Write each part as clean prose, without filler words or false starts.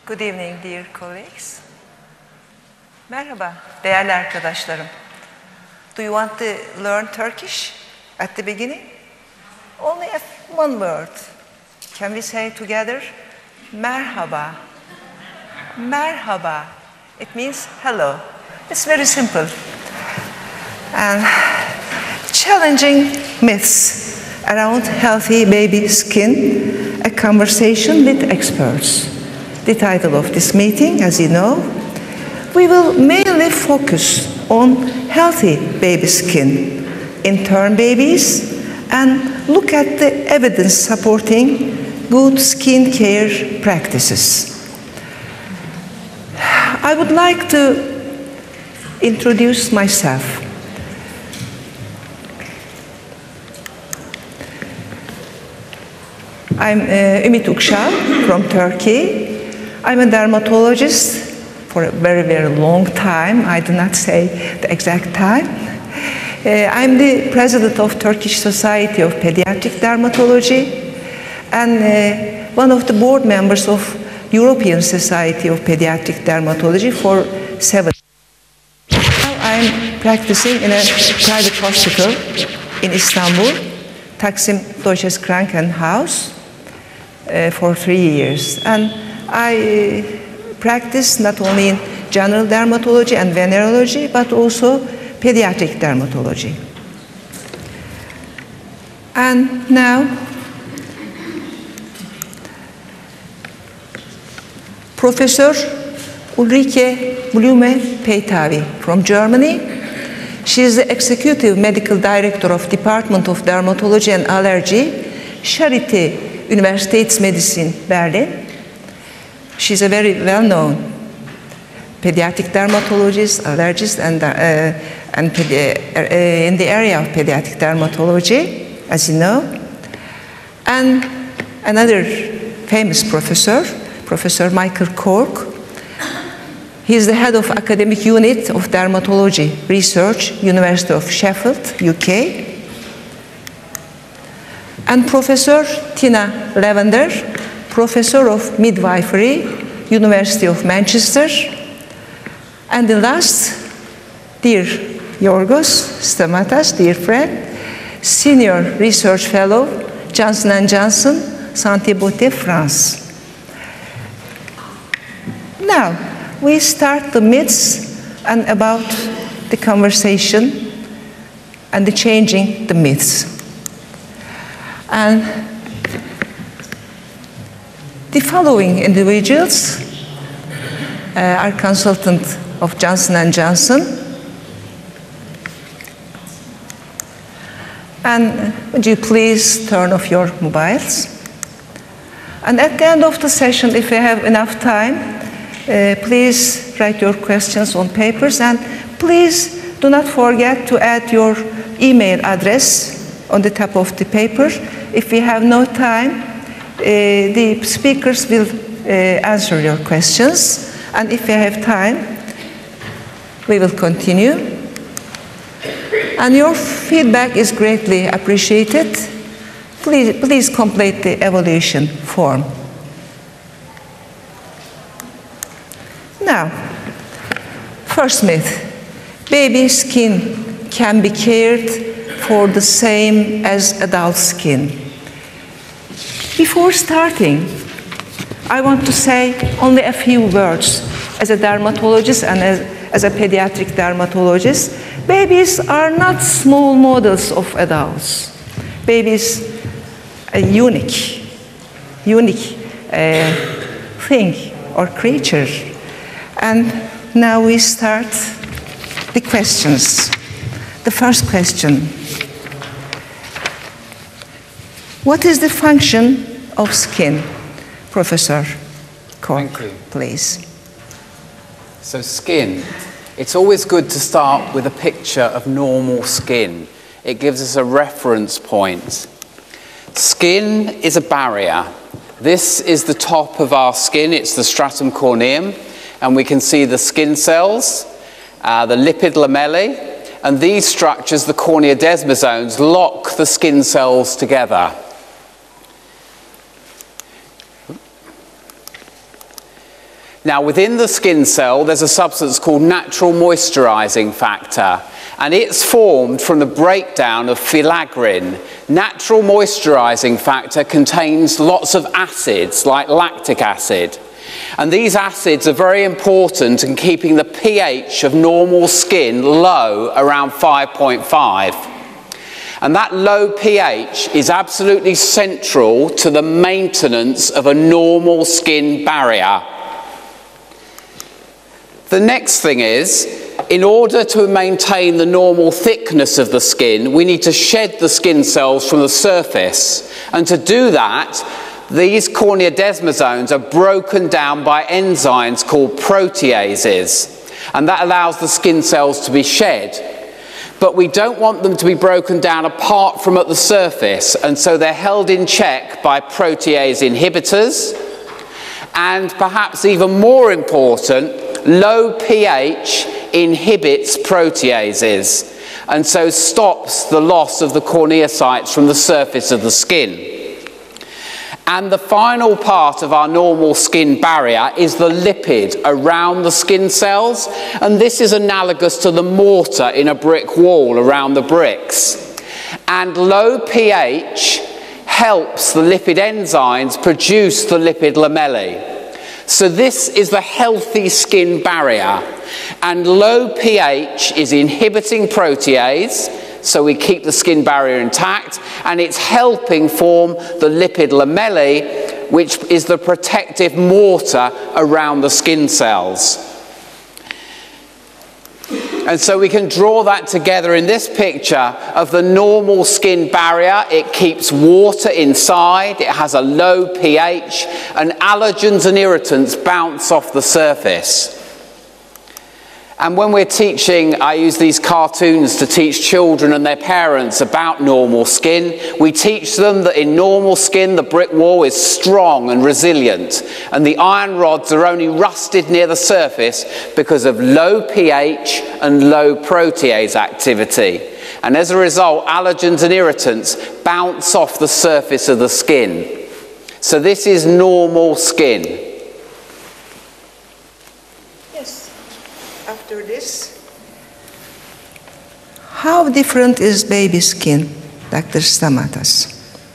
Good evening, dear colleagues. Merhaba, değerli arkadaşlarım. Do you want to learn Turkish at the beginning? Only one word. Can we say together? Merhaba. Merhaba. It means hello. It's very simple. And challenging myths around healthy baby skin, a conversation with experts. The title of this meeting, as you know, we will mainly focus on healthy baby skin, intern babies, and look at the evidence supporting good skin care practices. I would like to introduce myself. I'm Umit Uksal from Turkey. I'm a dermatologist for a very, very long time. I do not say the exact time. I'm the president of Turkish Society of Pediatric Dermatology and one of the board members of European Society of Pediatric Dermatology for 7 years. Now I'm practicing in a private hospital in Istanbul, Taksim Deutsches Krankenhaus, for 3 years. And I practice not only in general dermatology and venerology, but also pediatric dermatology. And now, Professor Ulrike Blume-Peytavi from Germany. She is the Executive Medical Director of Department of Dermatology and Allergy, Charité Universitätsmedizin, Berlin. She's a very well-known pediatric dermatologist, allergist, and in the area of pediatric dermatology, as you know. And another famous professor, Professor Michael Cork. He is the head of academic unit of dermatology research, University of Sheffield, UK. And Professor Tina Lavender, Professor of Midwifery, University of Manchester. And the last, dear Georgios, Stamatas, dear friend, Senior Research Fellow, Johnson & Johnson, Saint-Thibault, France. Now, we start the myths and about the conversation and the changing the myths. And the following individuals are consultant of Johnson & Johnson. And would you please turn off your mobiles? And at the end of the session, if you have enough time, please write your questions on papers, and please do not forget to add your email address on the top of the paper. If we have no time, the speakers will answer your questions, and if we have time, we will continue. And your feedback is greatly appreciated. Please complete the evaluation form. Now, first myth, baby skin can be cared for the same as adult skin. Before starting, I want to say only a few words. As a dermatologist and as a pediatric dermatologist, babies are not small models of adults. Babies are unique thing or creature. And now we start the questions. The first question. What is the function of skin? Professor Cork, please. So skin, it's always good to start with a picture of normal skin. It gives us a reference point. Skin is a barrier. This is the top of our skin. It's the stratum corneum. And we can see the skin cells, the lipid lamellae, and these structures, the cornea desmosomes, lock the skin cells together. Now, within the skin cell, there's a substance called natural moisturizing factor, and it's formed from the breakdown of filaggrin. Natural moisturizing factor contains lots of acids, like lactic acid. And these acids are very important in keeping the pH of normal skin low, around 5.5. And that low pH is absolutely central to the maintenance of a normal skin barrier. The next thing is, in order to maintain the normal thickness of the skin, we need to shed the skin cells from the surface. And to do that, these cornea desmosomes are broken down by enzymes called proteases. And that allows the skin cells to be shed. But we don't want them to be broken down apart from at the surface. And so they're held in check by protease inhibitors. And perhaps even more important, low pH inhibits proteases and so stops the loss of the corneocytes from the surface of the skin. And the final part of our normal skin barrier is the lipid around the skin cells, and this is analogous to the mortar in a brick wall around the bricks. And low pH helps the lipid enzymes produce the lipid lamellae. So this is the healthy skin barrier, and low pH is inhibiting protease, so we keep the skin barrier intact, and it's helping form the lipid lamellae, which is the protective mortar around the skin cells. And so we can draw that together in this picture of the normal skin barrier. It keeps water inside, it has a low pH, and allergens and irritants bounce off the surface. And when we're teaching, I use these cartoons to teach children and their parents about normal skin. We teach them that in normal skin, the brick wall is strong and resilient, and the iron rods are only rusted near the surface because of low pH and low protease activity. And as a result, allergens and irritants bounce off the surface of the skin. So this is normal skin. After this, how different is baby skin, Dr. Stamatas,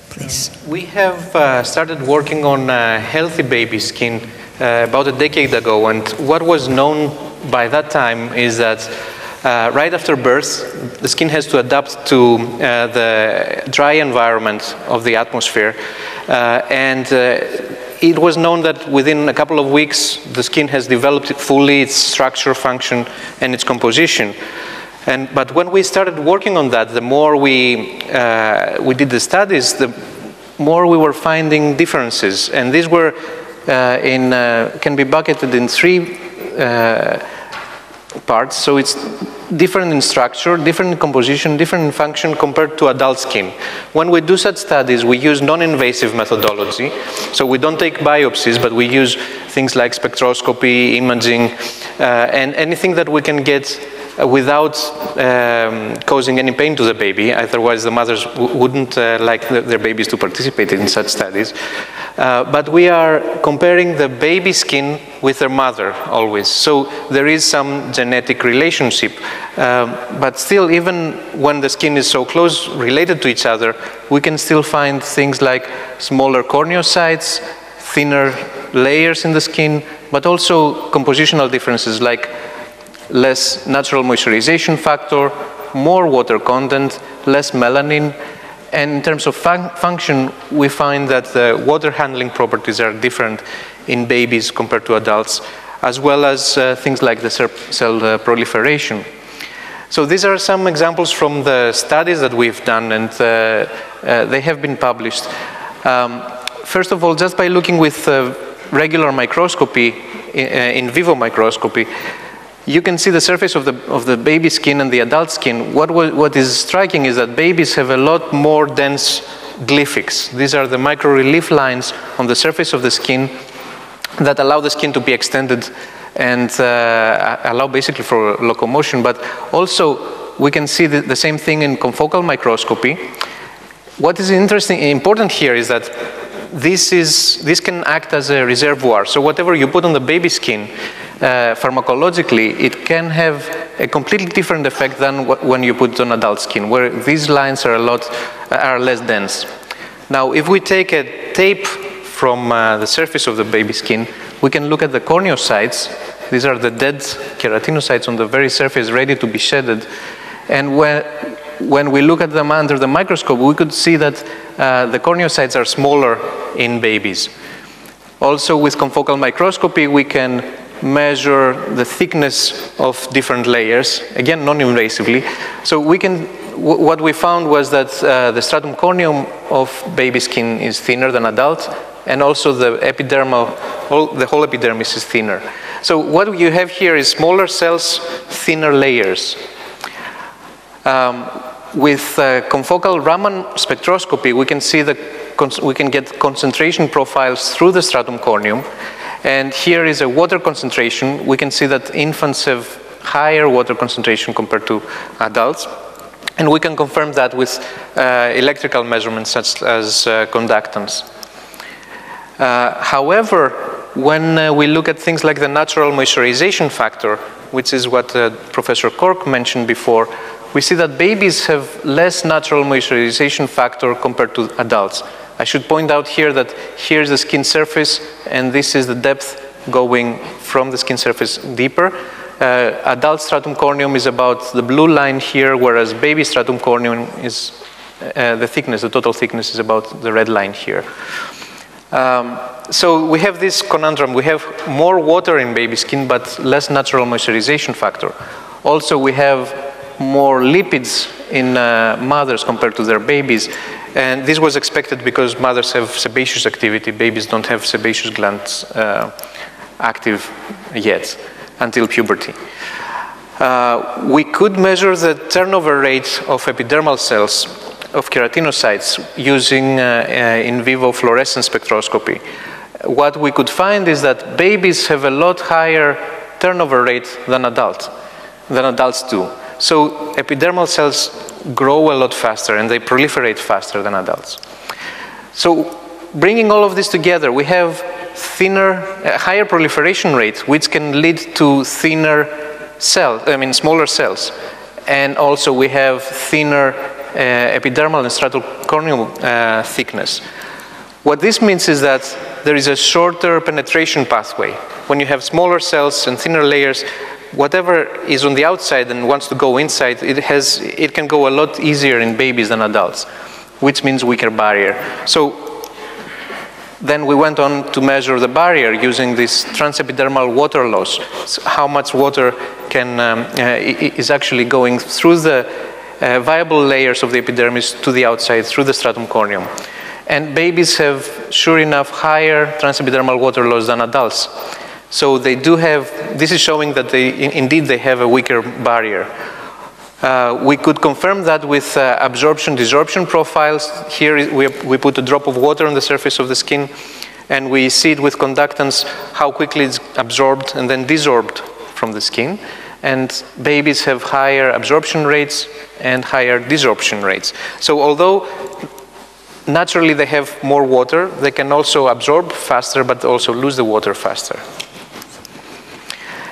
please? We have started working on healthy baby skin about a decade ago, and what was known by that time is that right after birth, the skin has to adapt to the dry environment of the atmosphere, it was known that within a couple of weeks, the skin has developed fully its structure, function, and its composition. But when we started working on that, the more we did the studies, the more we were finding differences. And these were can be bucketed in three parts. So it's different in structure, different in composition, different in function compared to adult skin. When we do such studies, we use non-invasive methodology. So we don't take biopsies, but we use things like spectroscopy, imaging, and anything that we can get without causing any pain to the baby. Otherwise, the mothers wouldn't like their babies to participate in such studies. But we are comparing the baby skin with their mother always. So there is some genetic relationship. But still, even when the skin is so close related to each other, we can still find things like smaller corneocytes, thinner layers in the skin, but also compositional differences like less natural moisturization factor, more water content, less melanin. And in terms of function, we find that the water handling properties are different in babies compared to adults, as well as things like the cell proliferation. So these are some examples from the studies that we've done, and they have been published. First of all, just by looking with regular microscopy, in vivo microscopy, you can see the surface of the baby skin and the adult skin. What is striking is that babies have a lot more dense glyphics. These are the micro-relief lines on the surface of the skin that allow the skin to be extended and allow basically for locomotion. But also, we can see the same thing in confocal microscopy. What is important here is that this can act as a reservoir. So whatever you put on the baby skin, pharmacologically, it can have a completely different effect than when you put it on adult skin, where these lines are less dense. Now, if we take a tape from the surface of the baby skin, we can look at the corneocytes. These are the dead keratinocytes on the very surface, ready to be shedded. And when we look at them under the microscope, we could see that the corneocytes are smaller in babies. Also, with confocal microscopy, we can measure the thickness of different layers, again, non-invasively. So what we found was that the stratum corneum of baby skin is thinner than adult, and also the the whole epidermis is thinner. So what you have here is smaller cells, thinner layers. With confocal Raman spectroscopy, we can see we can get concentration profiles through the stratum corneum. And here is a water concentration. We can see that infants have higher water concentration compared to adults. And we can confirm that with electrical measurements such as conductance. However, when we look at things like the natural moisturization factor, which is what Professor Cork mentioned before, we see that babies have less natural moisturization factor compared to adults. I should point out here that here's the skin surface, and this is the depth going from the skin surface deeper. Adult stratum corneum is about the blue line here, whereas baby stratum corneum is the total thickness is about the red line here. So we have this conundrum. We have more water in baby skin, but less natural moisturization factor. Also, we have more lipids in mothers compared to their babies. And this was expected because mothers have sebaceous activity. Babies don't have sebaceous glands active yet until puberty. We could measure the turnover rate of epidermal cells of keratinocytes using in vivo fluorescence spectroscopy. What we could find is that babies have a lot higher turnover rate than adults do. So epidermal cells grow a lot faster and they proliferate faster than adults. So bringing all of this together, we have higher proliferation rate, which can lead to thinner cells, smaller cells. And also we have thinner epidermal and stratum corneum thickness. What this means is that there is a shorter penetration pathway. When you have smaller cells and thinner layers, whatever is on the outside and wants to go inside, it can go a lot easier in babies than adults, which means weaker barrier. So then we went on to measure the barrier using this transepidermal water loss. So how much water is actually going through the viable layers of the epidermis to the outside through the stratum corneum. And babies have, sure enough, higher transepidermal water loss than adults. So they do have, this is showing that indeed they have a weaker barrier. We could confirm that with absorption-desorption profiles. Here we put a drop of water on the surface of the skin, and we see it with conductance, how quickly it's absorbed and then desorbed from the skin. And babies have higher absorption rates and higher desorption rates. So although naturally they have more water, they can also absorb faster, but also lose the water faster.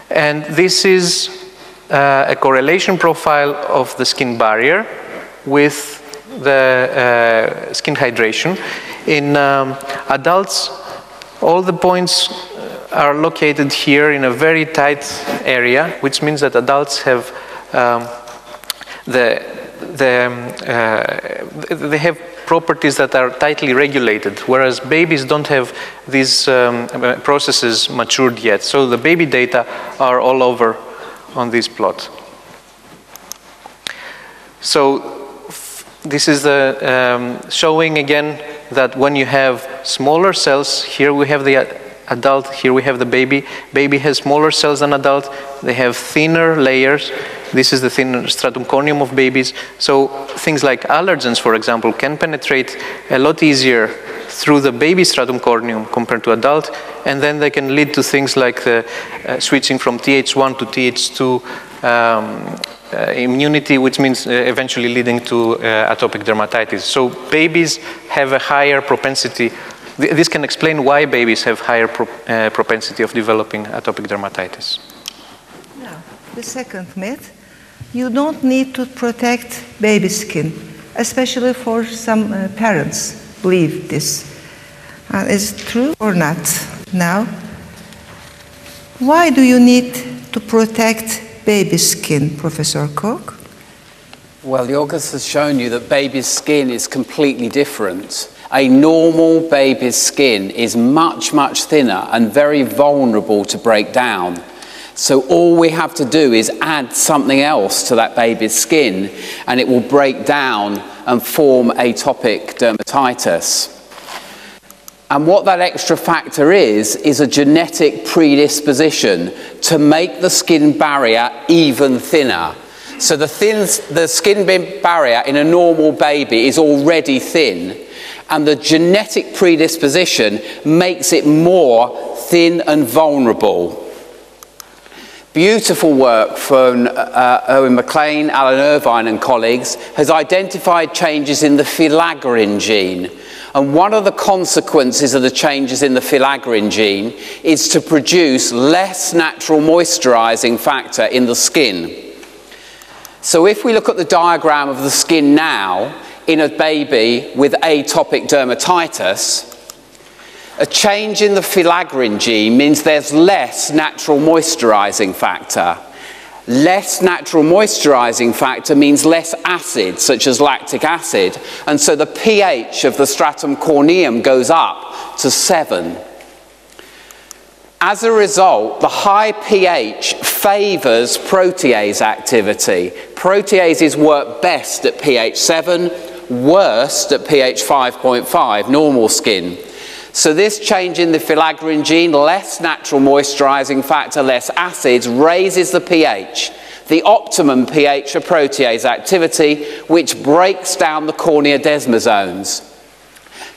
And this is a correlation profile of the skin barrier with the skin hydration. In adults, all the points are located here in a very tight area, which means that adults have they have properties that are tightly regulated, whereas babies don't have these processes matured yet. So the baby data are all over on this plot. So this is the showing again that when you have smaller cells, here we have the adult, here we have the baby. Baby has smaller cells than adult. They have thinner layers. This is the thin stratum corneum of babies. So things like allergens, for example, can penetrate a lot easier through the baby stratum corneum compared to adult, and then they can lead to things like the switching from Th1 to Th2 immunity, which means eventually leading to atopic dermatitis. So babies have a higher propensity This can explain why babies have higher propensity of developing atopic dermatitis. Now, the second myth, you don't need to protect baby skin, especially for some parents believe this. Is it true or not? Now, why do you need to protect baby skin, Professor Cork? Well, Georgios has shown you that baby's skin is completely different. A normal baby's skin is much, much thinner and very vulnerable to break down. So all we have to do is add something else to that baby's skin and it will break down and form atopic dermatitis. And what that extra factor is a genetic predisposition to make the skin barrier even thinner. So the skin barrier in a normal baby is already thin, and the genetic predisposition makes it more thin and vulnerable. Beautiful work from Owen McLean, Alan Irvine and colleagues has identified changes in the filaggrin gene. And one of the consequences of the changes in the filaggrin gene is to produce less natural moisturizing factor in the skin. So if we look at the diagram of the skin now in a baby with atopic dermatitis, a change in the filaggrin gene means there's less natural moisturizing factor. Less natural moisturizing factor means less acid, such as lactic acid, and so the pH of the stratum corneum goes up to 7. As a result, the high pH favors protease activity. Proteases work best at pH 7, worst at pH 5.5, normal skin. So this change in the filaggrin gene, less natural moisturizing factor, less acids, raises the pH, the optimum pH of protease activity, which breaks down the cornea desmosomes.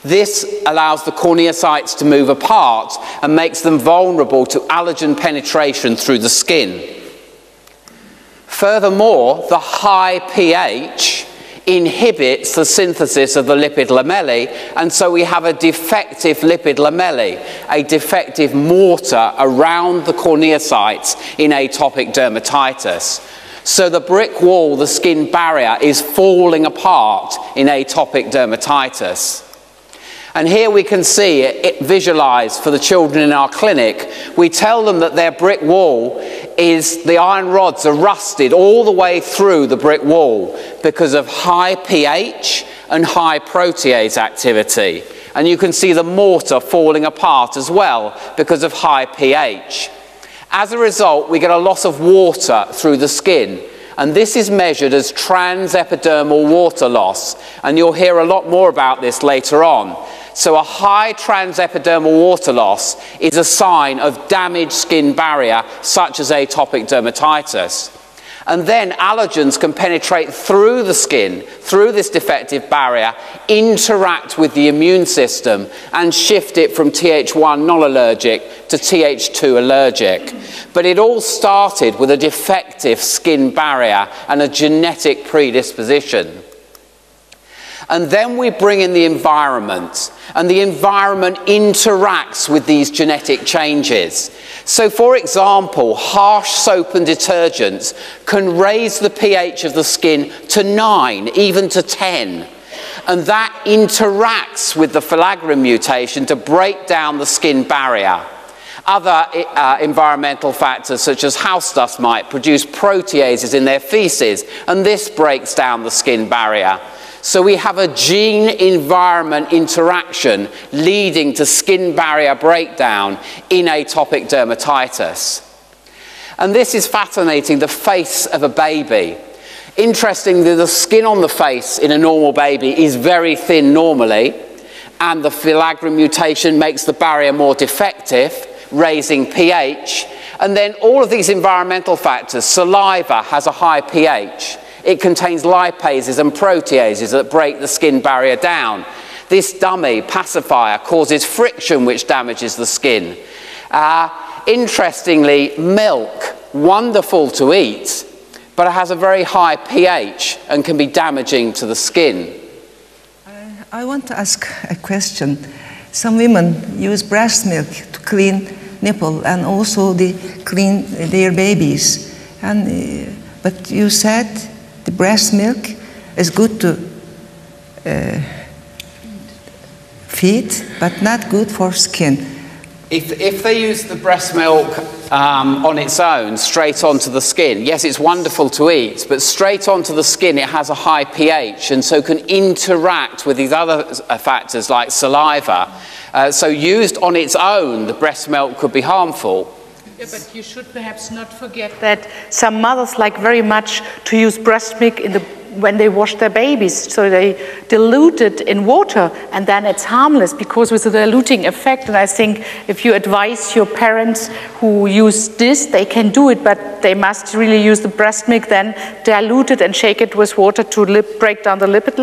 This allows the corneocytes to move apart and makes them vulnerable to allergen penetration through the skin. Furthermore, the high pH inhibits the synthesis of the lipid lamellae, and so we have a defective lipid lamellae, a defective mortar around the corneocytes in atopic dermatitis. So the brick wall, the skin barrier, is falling apart in atopic dermatitis. And here we can see it visualized for the children in our clinic. We tell them that their brick wall is, the iron rods are rusted all the way through the brick wall because of high pH and high protease activity. And you can see the mortar falling apart as well because of high pH. As a result, we get a loss of water through the skin. And this is measured as transepidermal water loss. And you'll hear a lot more about this later on. So a high transepidermal water loss is a sign of damaged skin barrier, such as atopic dermatitis. And then allergens can penetrate through the skin, through this defective barrier, interact with the immune system and shift it from Th1 non-allergic to Th2 allergic. But it all started with a defective skin barrier and a genetic predisposition. And then we bring in the environment, and the environment interacts with these genetic changes. So, for example, harsh soap and detergents can raise the pH of the skin to 9, even to 10. And that interacts with the filaggrin mutation to break down the skin barrier. Other environmental factors, such as house dust mite, produce proteases in their feces, and this breaks down the skin barrier. So we have a gene-environment interaction leading to skin barrier breakdown in atopic dermatitis. And this is fascinating, the face of a baby. Interestingly, the skin on the face in a normal baby is very thin normally, and the filaggrin mutation makes the barrier more defective, raising pH. And then all of these environmental factors, saliva has a high pH. It contains lipases and proteases that break the skin barrier down. This dummy pacifier causes friction which damages the skin. Interestingly, milk, wonderful to eat, but it has a very high pH and can be damaging to the skin. I want to ask a question. Some women use breast milk to clean nipple and also they clean their babies. But you said the breast milk is good to feed, but not good for skin. If they use the breast milk on its own, straight onto the skin, yes, it's wonderful to eat, but straight onto the skin it has a high pH and so can interact with these other factors like saliva. So used on its own, the breast milk could be harmful. Yeah, but you should perhaps not forget that some mothers like very much to use breast milk when they wash their babies, so they dilute it in water, and then it's harmless because with the diluting effect. And I think if you advise your parents who use this, they can do it, but they must really use the breast milk, then dilute it and shake it with water to break down the lipids,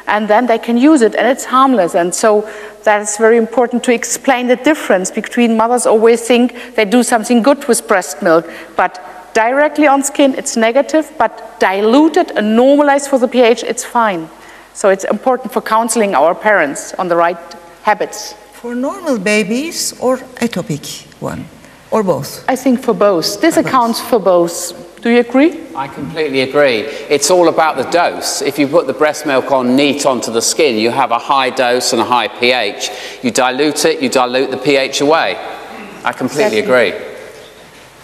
and then they can use it, and it's harmless. And so that's very important to explain the difference between mothers always think they do something good with breast milk, but directly on skin, it's negative, but diluted and normalized for the pH, it's fine. So it's important for counseling our parents on the right habits. For normal babies or atopic one, or both? I think for both. This accounts for both. Do you agree? I completely agree. It's all about the dose. If you put the breast milk on neat onto the skin, you have a high dose and a high pH. You dilute it, you dilute the pH away. I completely agree.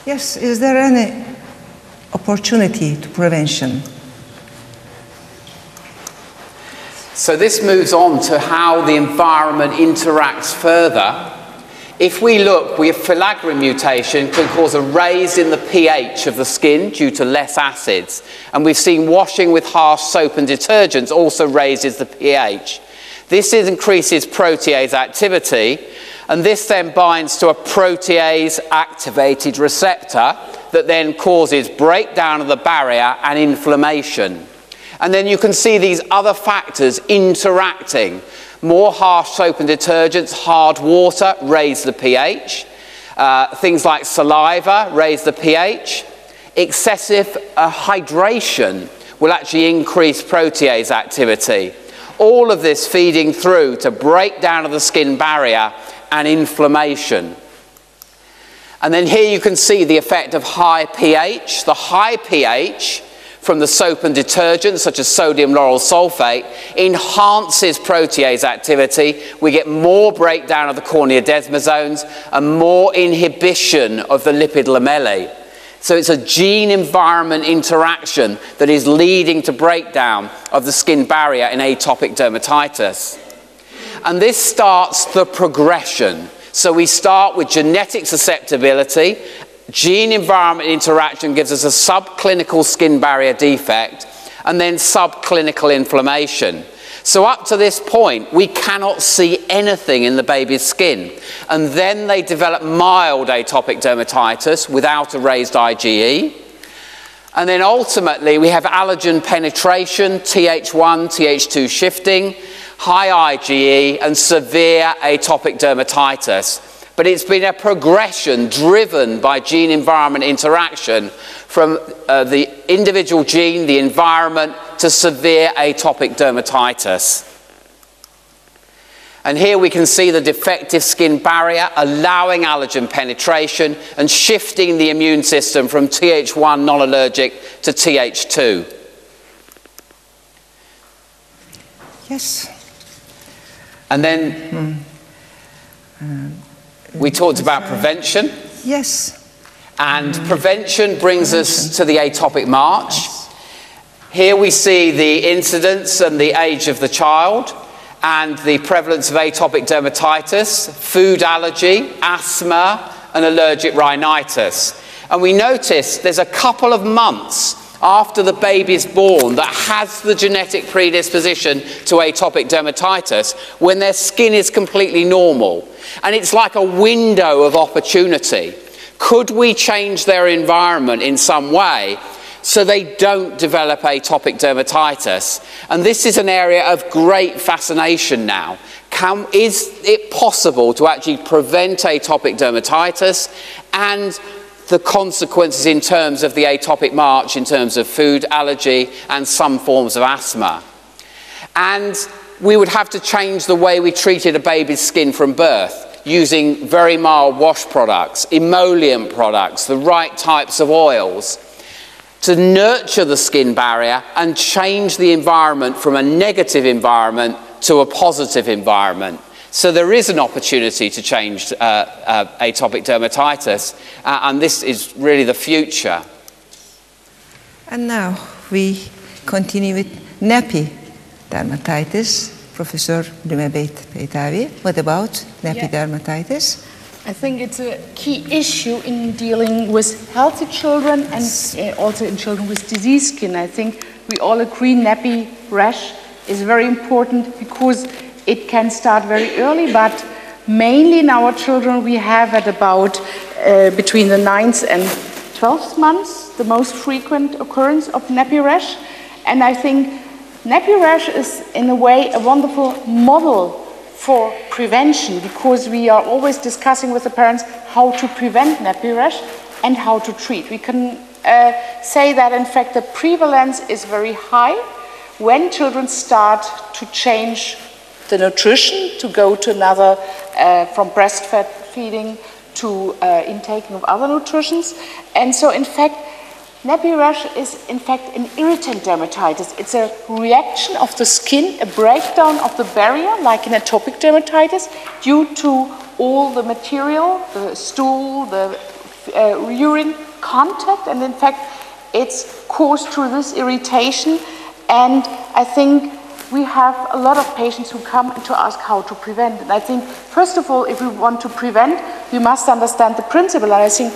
Yes, is there any opportunity to prevention? So this moves on to how the environment interacts further. If we look, we have filaggrin mutation can cause a raise in the pH of the skin due to less acids. And we've seen washing with harsh soap and detergents also raises the pH. This increases protease activity, and this then binds to a protease-activated receptor that then causes breakdown of the barrier and inflammation. And then you can see these other factors interacting. More harsh soap and detergents, hard water, raise the pH. Things like saliva raise the pH. Excessive hydration will actually increase protease activity. All of this feeding through to breakdown of the skin barrier and inflammation. And then here you can see the effect of high pH. The high pH from the soap and detergents such as sodium lauryl sulfate enhances protease activity. We get more breakdown of the cornea desmosomes and more inhibition of the lipid lamellae. So it's a gene-environment interaction that is leading to breakdown of the skin barrier in atopic dermatitis. And this starts the progression. So we start with genetic susceptibility. Gene-environment interaction gives us a subclinical skin barrier defect, and then subclinical inflammation. So up to this point, we cannot see anything in the baby's skin. And then they develop mild atopic dermatitis without a raised IgE. And then ultimately, we have allergen penetration, Th1, Th2 shifting, high IgE, and severe atopic dermatitis. But it's been a progression driven by gene-environment interaction from the individual gene, the environment, to severe atopic dermatitis. And here we can see the defective skin barrier allowing allergen penetration and shifting the immune system from Th1 non-allergic to Th2. Yes. And then we talked about prevention. Yes. And prevention brings us to the atopic march. Here we see the incidence and the age of the child and the prevalence of atopic dermatitis, food allergy, asthma, and allergic rhinitis. And we notice there's a couple of months after the baby's born that has the genetic predisposition to atopic dermatitis when their skin is completely normal. And it's like a window of opportunity. Could we change their environment in some way so they don't develop atopic dermatitis? And this is an area of great fascination now. Is it possible to actually prevent atopic dermatitis and the consequences in terms of the atopic march, in terms of food allergy and some forms of asthma? And we would have to change the way we treated a baby's skin from birth, using very mild wash products, emollient products, the right types of oils, to nurture the skin barrier and change the environment from a negative environment to a positive environment. So there is an opportunity to change atopic dermatitis, and this is really the future. And now we continue with nappy dermatitis. Professor Blume-Peytavi, what about nappy dermatitis? I think it's a key issue in dealing with healthy children and also in children with diseased skin. I think we all agree nappy rash is very important because it can start very early, but mainly in our children we have at about between the 9th and 12th months the most frequent occurrence of nappy rash. And I think nappy rash is in a way a wonderful model for prevention, because we are always discussing with the parents how to prevent nappy rash and how to treat. We can say that in fact the prevalence is very high when children start to change the nutrition, to go to another, from breastfeeding to intaking of other nutritions. And so in fact nappy rash is in fact an irritant dermatitis. It's a reaction of the skin, a breakdown of the barrier, like in atopic dermatitis, due to all the material, the stool, the urine contact, and in fact it's caused through this irritation. And I think we have a lot of patients who come to ask how to prevent. And I think, first of all, if we want to prevent, we must understand the principle. And I think,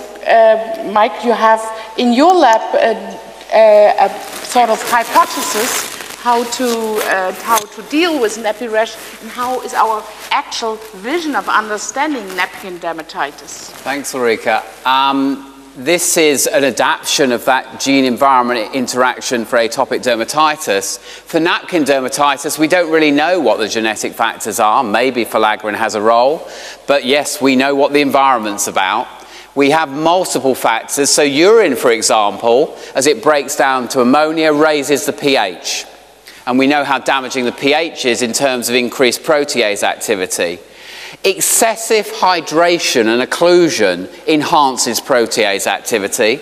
Mike, you have in your lab a sort of hypothesis how to deal with nappy rash, and how is our actual vision of understanding napkin dermatitis. Thanks, Ulrike. This is an adaptation of that gene-environment interaction for atopic dermatitis. For napkin dermatitis, we don't really know what the genetic factors are. Maybe filaggrin has a role, but yes, we know what the environment's about. We have multiple factors. So urine, for example, as it breaks down to ammonia, raises the pH. And we know how damaging the pH is in terms of increased protease activity. Excessive hydration and occlusion enhances protease activity.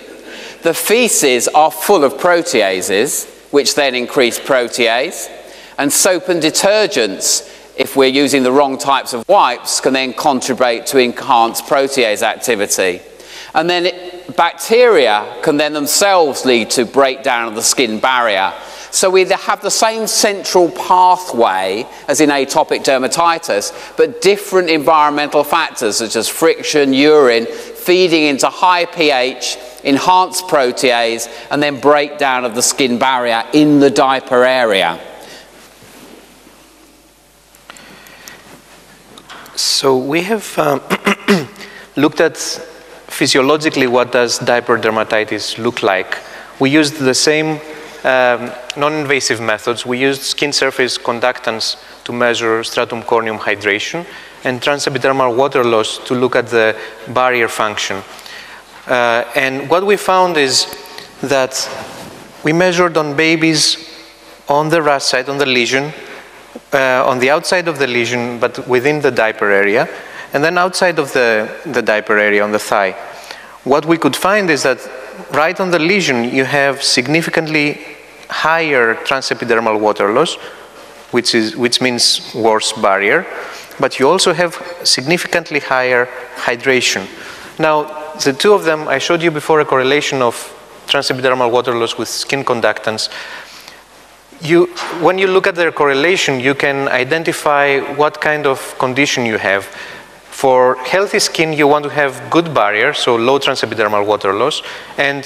The feces are full of proteases, which then increase protease. And soap and detergents, if we're using the wrong types of wipes, can then contribute to enhanced protease activity. And then bacteria can then themselves lead to breakdown of the skin barrier. So we have the same central pathway as in atopic dermatitis, but different environmental factors such as friction, urine, feeding into high pH, enhanced protease, and then breakdown of the skin barrier in the diaper area. So we have looked at physiologically what does diaper dermatitis look like. We used the same non-invasive methods. We used skin surface conductance to measure stratum corneum hydration and transepidermal water loss to look at the barrier function. And what we found is that we measured on babies on the rash site, on the lesion, on the outside of the lesion, but within the diaper area, and then outside of the diaper area on the thigh. What we could find is that right on the lesion, you have significantly higher transepidermal water loss, which means worse barrier, but you also have significantly higher hydration. Now, the two of them, I showed you before a correlation of transepidermal water loss with skin conductance. When you look at their correlation, you can identify what kind of condition you have. For healthy skin, you want to have good barrier, so low transepidermal water loss, and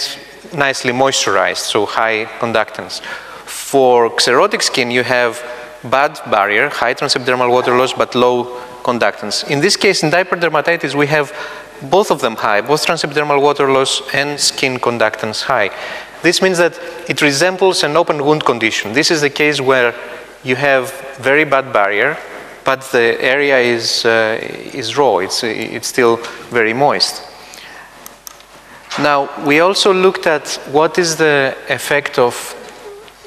nicely moisturized, so high conductance. For xerotic skin, you have bad barrier, high transepidermal water loss, but low conductance. In this case, in diaper dermatitis, we have both of them high, both transepidermal water loss and skin conductance high. This means that it resembles an open wound condition. This is the case where you have very bad barrier, but the area is raw, it's still very moist. Now, we also looked at what is the effect of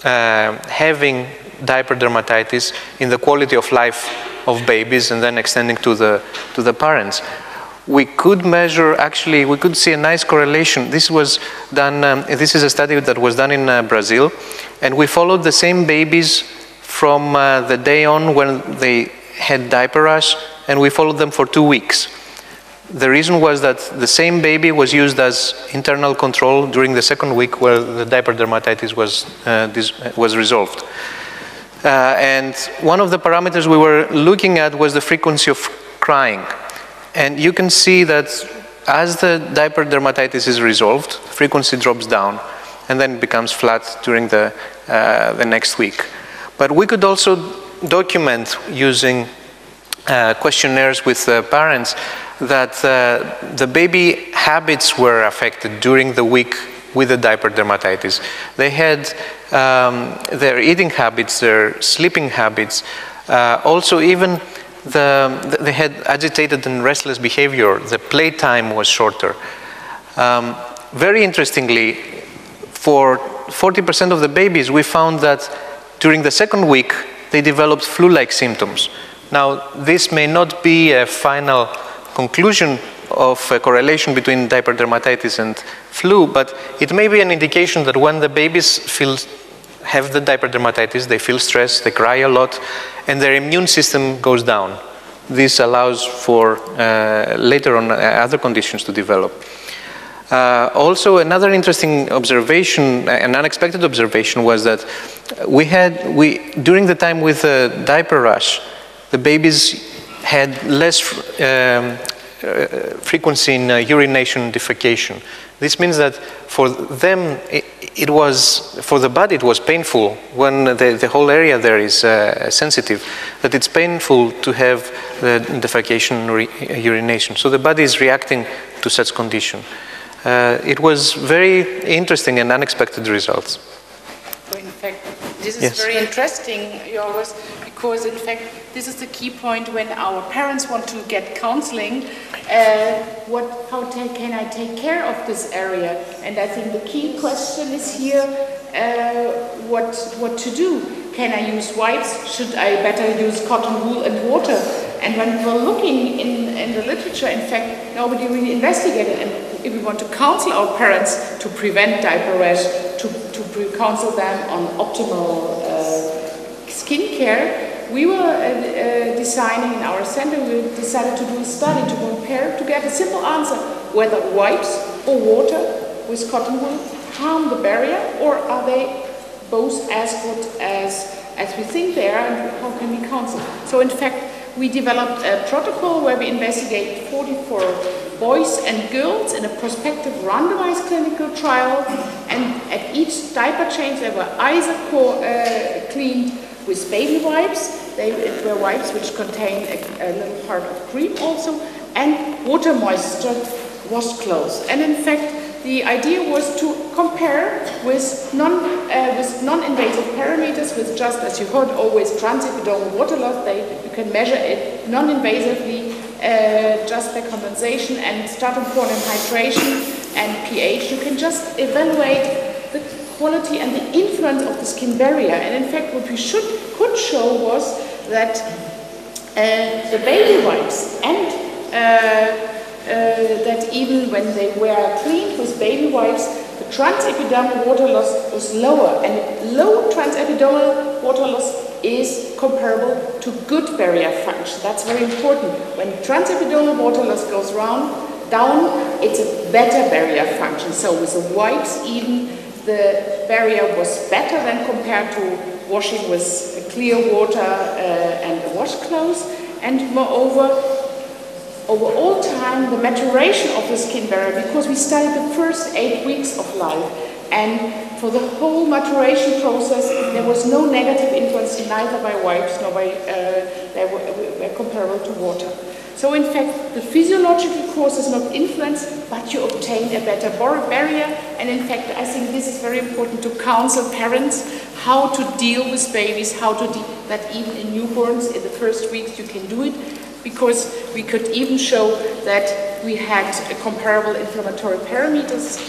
having diaper dermatitis in the quality of life of babies and then extending to the parents. We could measure, actually, we could see a nice correlation. This was done, this is a study that was done in Brazil, and we followed the same babies from the day on when they had diaper rash, and we followed them for 2 weeks. The reason was that the same baby was used as internal control during the second week where the diaper dermatitis was resolved. And one of the parameters we were looking at was the frequency of crying. And you can see that as the diaper dermatitis is resolved, frequency drops down and then it becomes flat during the next week. But we could also document using questionnaires with parents that the baby habits were affected during the week with the diaper dermatitis. They had their eating habits, their sleeping habits, also even they had agitated and restless behavior. The playtime was shorter. Very interestingly, for 40% of the babies, we found that during the second week, they developed flu-like symptoms. Now, this may not be a final conclusion of a correlation between diaper dermatitis and flu, but it may be an indication that when the babies have the diaper dermatitis, they feel stressed, they cry a lot, and their immune system goes down. This allows for later on other conditions to develop. Also, another interesting observation, an unexpected observation, was that during the time with the diaper rash, the babies had less frequency in urination and defecation. This means that for them, for the body, it was painful when the whole area there is sensitive, that it's painful to have the defecation or urination. So the body is reacting to such condition. It was very interesting and unexpected results. So in fact, this is very interesting, Georgios, because in fact, this is the key point when our parents want to get counseling. How can I take care of this area? And I think the key question is here, what to do? Can I use wipes? Should I better use cotton wool and water? And when we were looking in the literature, in fact, nobody really investigated. And if we want to counsel our parents to prevent diaper rash, to counsel them on optimal skin care, we were designing in our center, we decided to do a study to compare, to get a simple answer, whether wipes or water with cotton wool harm the barrier, or are they both as good as we think they are, and how can we counsel? So in fact, we developed a protocol where we investigated 44 boys and girls in a prospective randomized clinical trial, and at each diaper change they were either cleaned with baby wipes. They were wipes which contain a little part of cream also, and water moisture washed clothes. And in fact, the idea was to compare with non-invasive parameters, with just, as you heard, always transepidermal water loss. You can measure it non-invasively, just by condensation and starting point and hydration and pH. You can just evaluate the quality and the influence of the skin barrier. And in fact, what we could show was that the baby wipes and that even when they were cleaned with baby wipes, the transepidermal water loss was lower, and low transepidermal water loss is comparable to good barrier function. That's very important. When transepidermal water loss goes down, it's a better barrier function. So with the wipes, even the barrier was better than compared to washing with clear water and washcloths. And moreover, over all time, the maturation of the skin barrier, because we studied the first 8 weeks of life, and for the whole maturation process, there was no negative influence neither by wipes nor by they were comparable to water. So in fact, the physiological cause is not influenced, but you obtain a better barrier. And in fact, I think this is very important to counsel parents how to deal with babies, how to deal that even in newborns in the first weeks you can do it. because we could even show that we had comparable inflammatory parameters,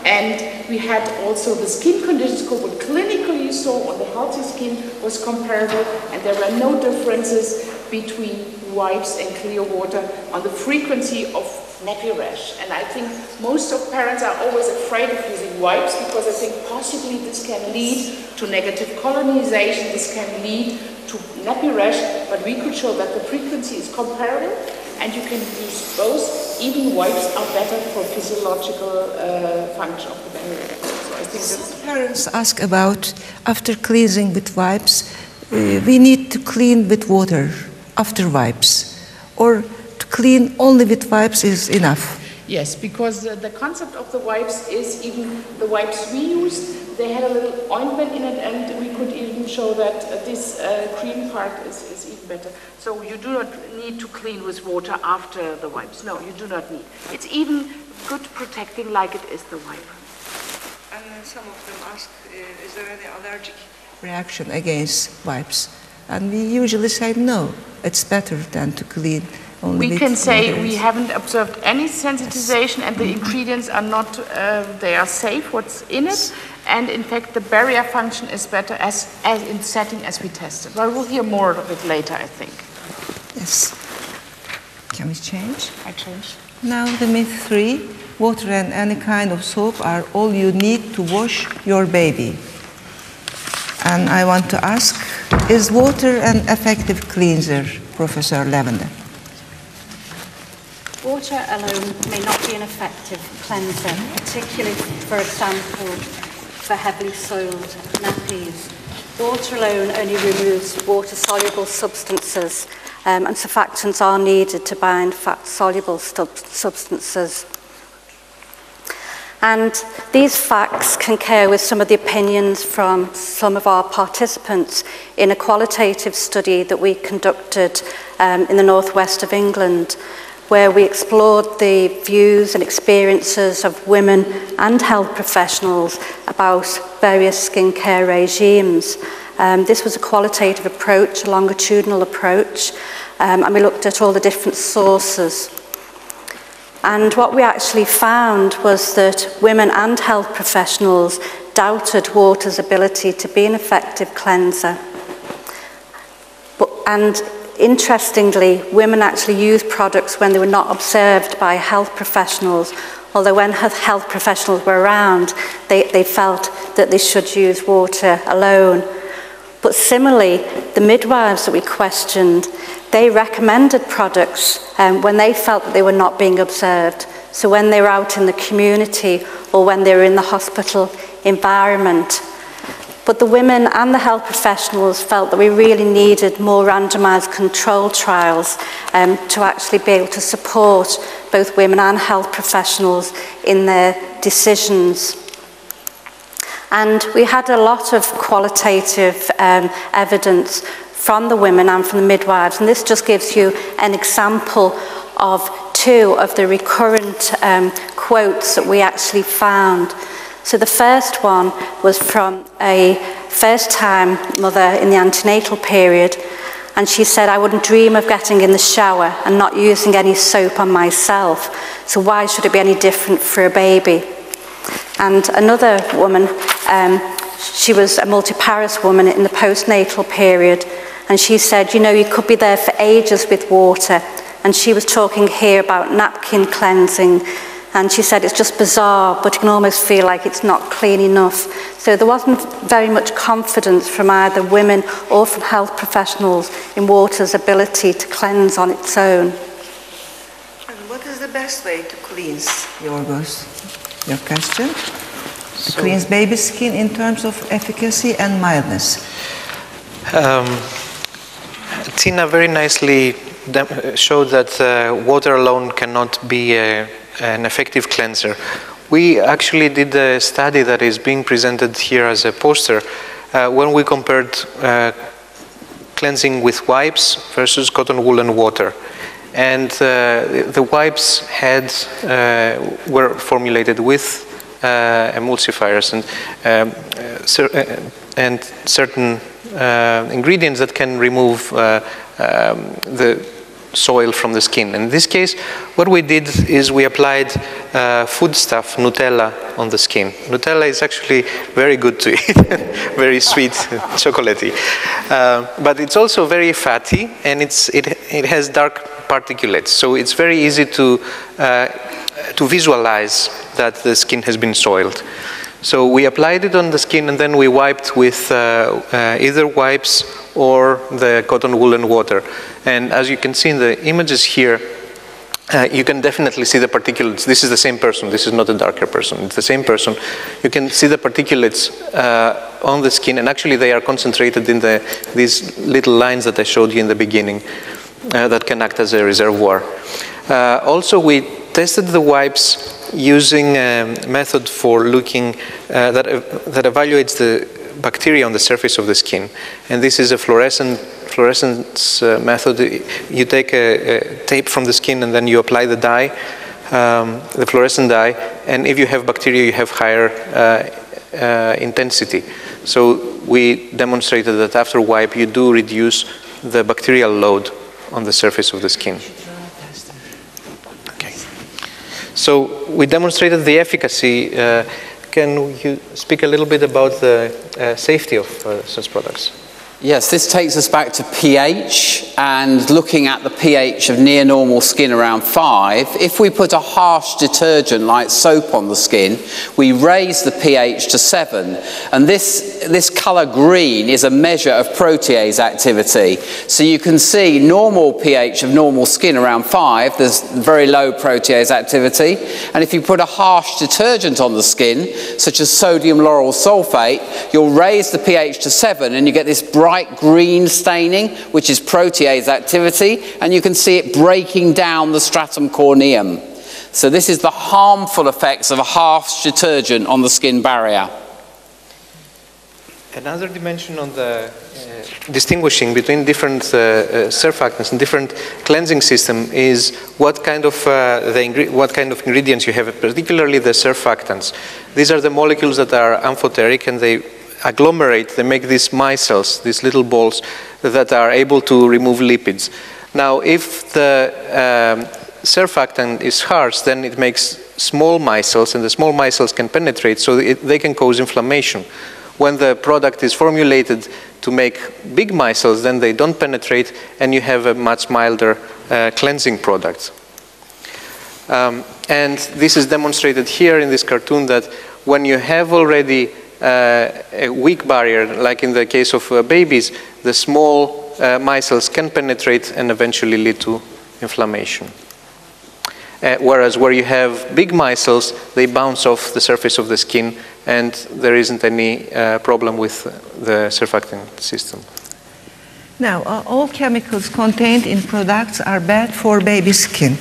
and we had also the skin conditions score. What clinically you saw on the healthy skin was comparable, and there were no differences between wipes and clear water on the frequency of nappy rash. And I think most of parents are always afraid of using wipes because I think possibly this can lead to negative colonization, this can lead to nappy rash, but we could show that the frequency is comparable and you can use both. Even wipes are better for physiological function of the barrier. So I think some parents ask about after cleansing with wipes, we need to clean with water after wipes, or to clean only with wipes is enough? Yes, because the concept of the wipes is even the wipes we used, they had a little ointment in it, and we could even show that this cream part is even better. So you do not need to clean with water after the wipes. No, you do not need. It's even good protecting like it is the wipe. And some of them ask, is there any allergic reaction against wipes? And we usually say no, it's better than to clean only. We can say we haven't observed any sensitization, and the ingredients are not, they are safe, what's in it. And in fact, the barrier function is better as in setting as we tested. But we'll hear more of it later, I think. Yes. Can we change? I change. Now the myth 3, water and any kind of soap are all you need to wash your baby. And I want to ask, is water an effective cleanser, Professor Lavender? Water alone may not be an effective cleanser, particularly, for example, for heavily soiled nappies. Water alone only removes water-soluble substances, and surfactants are needed to bind fat-soluble substances. And these facts concur with some of the opinions from some of our participants in a qualitative study that we conducted in the northwest of England, where we explored the views and experiences of women and health professionals about various skincare regimes. This was a qualitative approach, a longitudinal approach, and we looked at all the different sources. And what we actually found was that women and health professionals doubted water's ability to be an effective cleanser. And interestingly, women actually used products when they were not observed by health professionals, although when health professionals were around, they felt that they should use water alone. But similarly, the midwives that we questioned, they recommended products when they felt that they were not being observed. So when they were out in the community or when they were in the hospital environment. But the women and the health professionals felt that we really needed more randomized control trials to actually be able to support both women and health professionals in their decisions. And we had a lot of qualitative evidence from the women and from the midwives, and this just gives you an example of 2 of the recurrent quotes that we actually found. So the first one was from a first-time mother in the antenatal period, and she said, "I wouldn't dream of getting in the shower and not using any soap on myself, so why should it be any different for a baby?" And another woman, she was a multiparous woman in the postnatal period, and she said, "You know, you could be there for ages with water." And she was talking here about napkin cleansing, and she said it's just bizarre, but you can almost feel like it's not clean enough. So there wasn't very much confidence from either women or from health professionals in water's ability to cleanse on its own. And what is the best way to cleanse, Georgios? Your question? So, cleanse baby skin in terms of efficacy and mildness. Tina very nicely showed that water alone cannot be an effective cleanser. We actually did a study that is being presented here as a poster when we compared cleansing with wipes versus cotton wool and water. And the wipes were formulated with emulsifiers and certain ingredients that can remove the soil from the skin. In this case, what we did is we applied foodstuff, Nutella, on the skin. Nutella is actually very good to eat, very sweet, chocolatey. But it's also very fatty, and it has dark particulates. So it's very easy to visualize that the skin has been soiled. So we applied it on the skin, and then we wiped with either wipes or the cotton wool and water. And as you can see in the images here, you can definitely see the particulates. This is the same person. This is not a darker person. It's the same person. You can see the particulates on the skin, and actually they are concentrated in these little lines that I showed you in the beginning that can act as a reservoir. Also, we tested the wipes using a method for looking that evaluates the bacteria on the surface of the skin. And this is a fluorescence method. You take a tape from the skin and then you apply the dye, the fluorescent dye, and if you have bacteria, you have higher intensity. So we demonstrated that after wipe, you do reduce the bacterial load on the surface of the skin. So we demonstrated the efficacy. Can you speak a little bit about the safety of such products? Yes, this takes us back to pH, and looking at the pH of near normal skin around 5, if we put a harsh detergent like soap on the skin, we raise the pH to 7, and this colour green is a measure of protease activity. So you can see normal pH of normal skin around 5, there's very low protease activity, and if you put a harsh detergent on the skin, such as sodium lauryl sulfate, you'll raise the pH to 7 and you get this bright green staining, which is protease activity, and you can see it breaking down the stratum corneum. So this is the harmful effects of a harsh detergent on the skin barrier. Another dimension on the distinguishing between different surfactants and different cleansing system is what kind of ingredients you have, particularly the surfactants. These are the molecules that are amphoteric, and they agglomerate, they make these micelles, these little balls that are able to remove lipids. Now, if the surfactant is harsh, then it makes small micelles, and the small micelles can penetrate, so they can cause inflammation. When the product is formulated to make big micelles, then they don't penetrate, and you have a much milder cleansing product. And this is demonstrated here in this cartoon, that when you have already a weak barrier, like in the case of babies, the small micelles can penetrate and eventually lead to inflammation. Whereas where you have big micelles, they bounce off the surface of the skin, and there isn't any problem with the surfactant system. Now, all chemicals contained in products are bad for baby skin.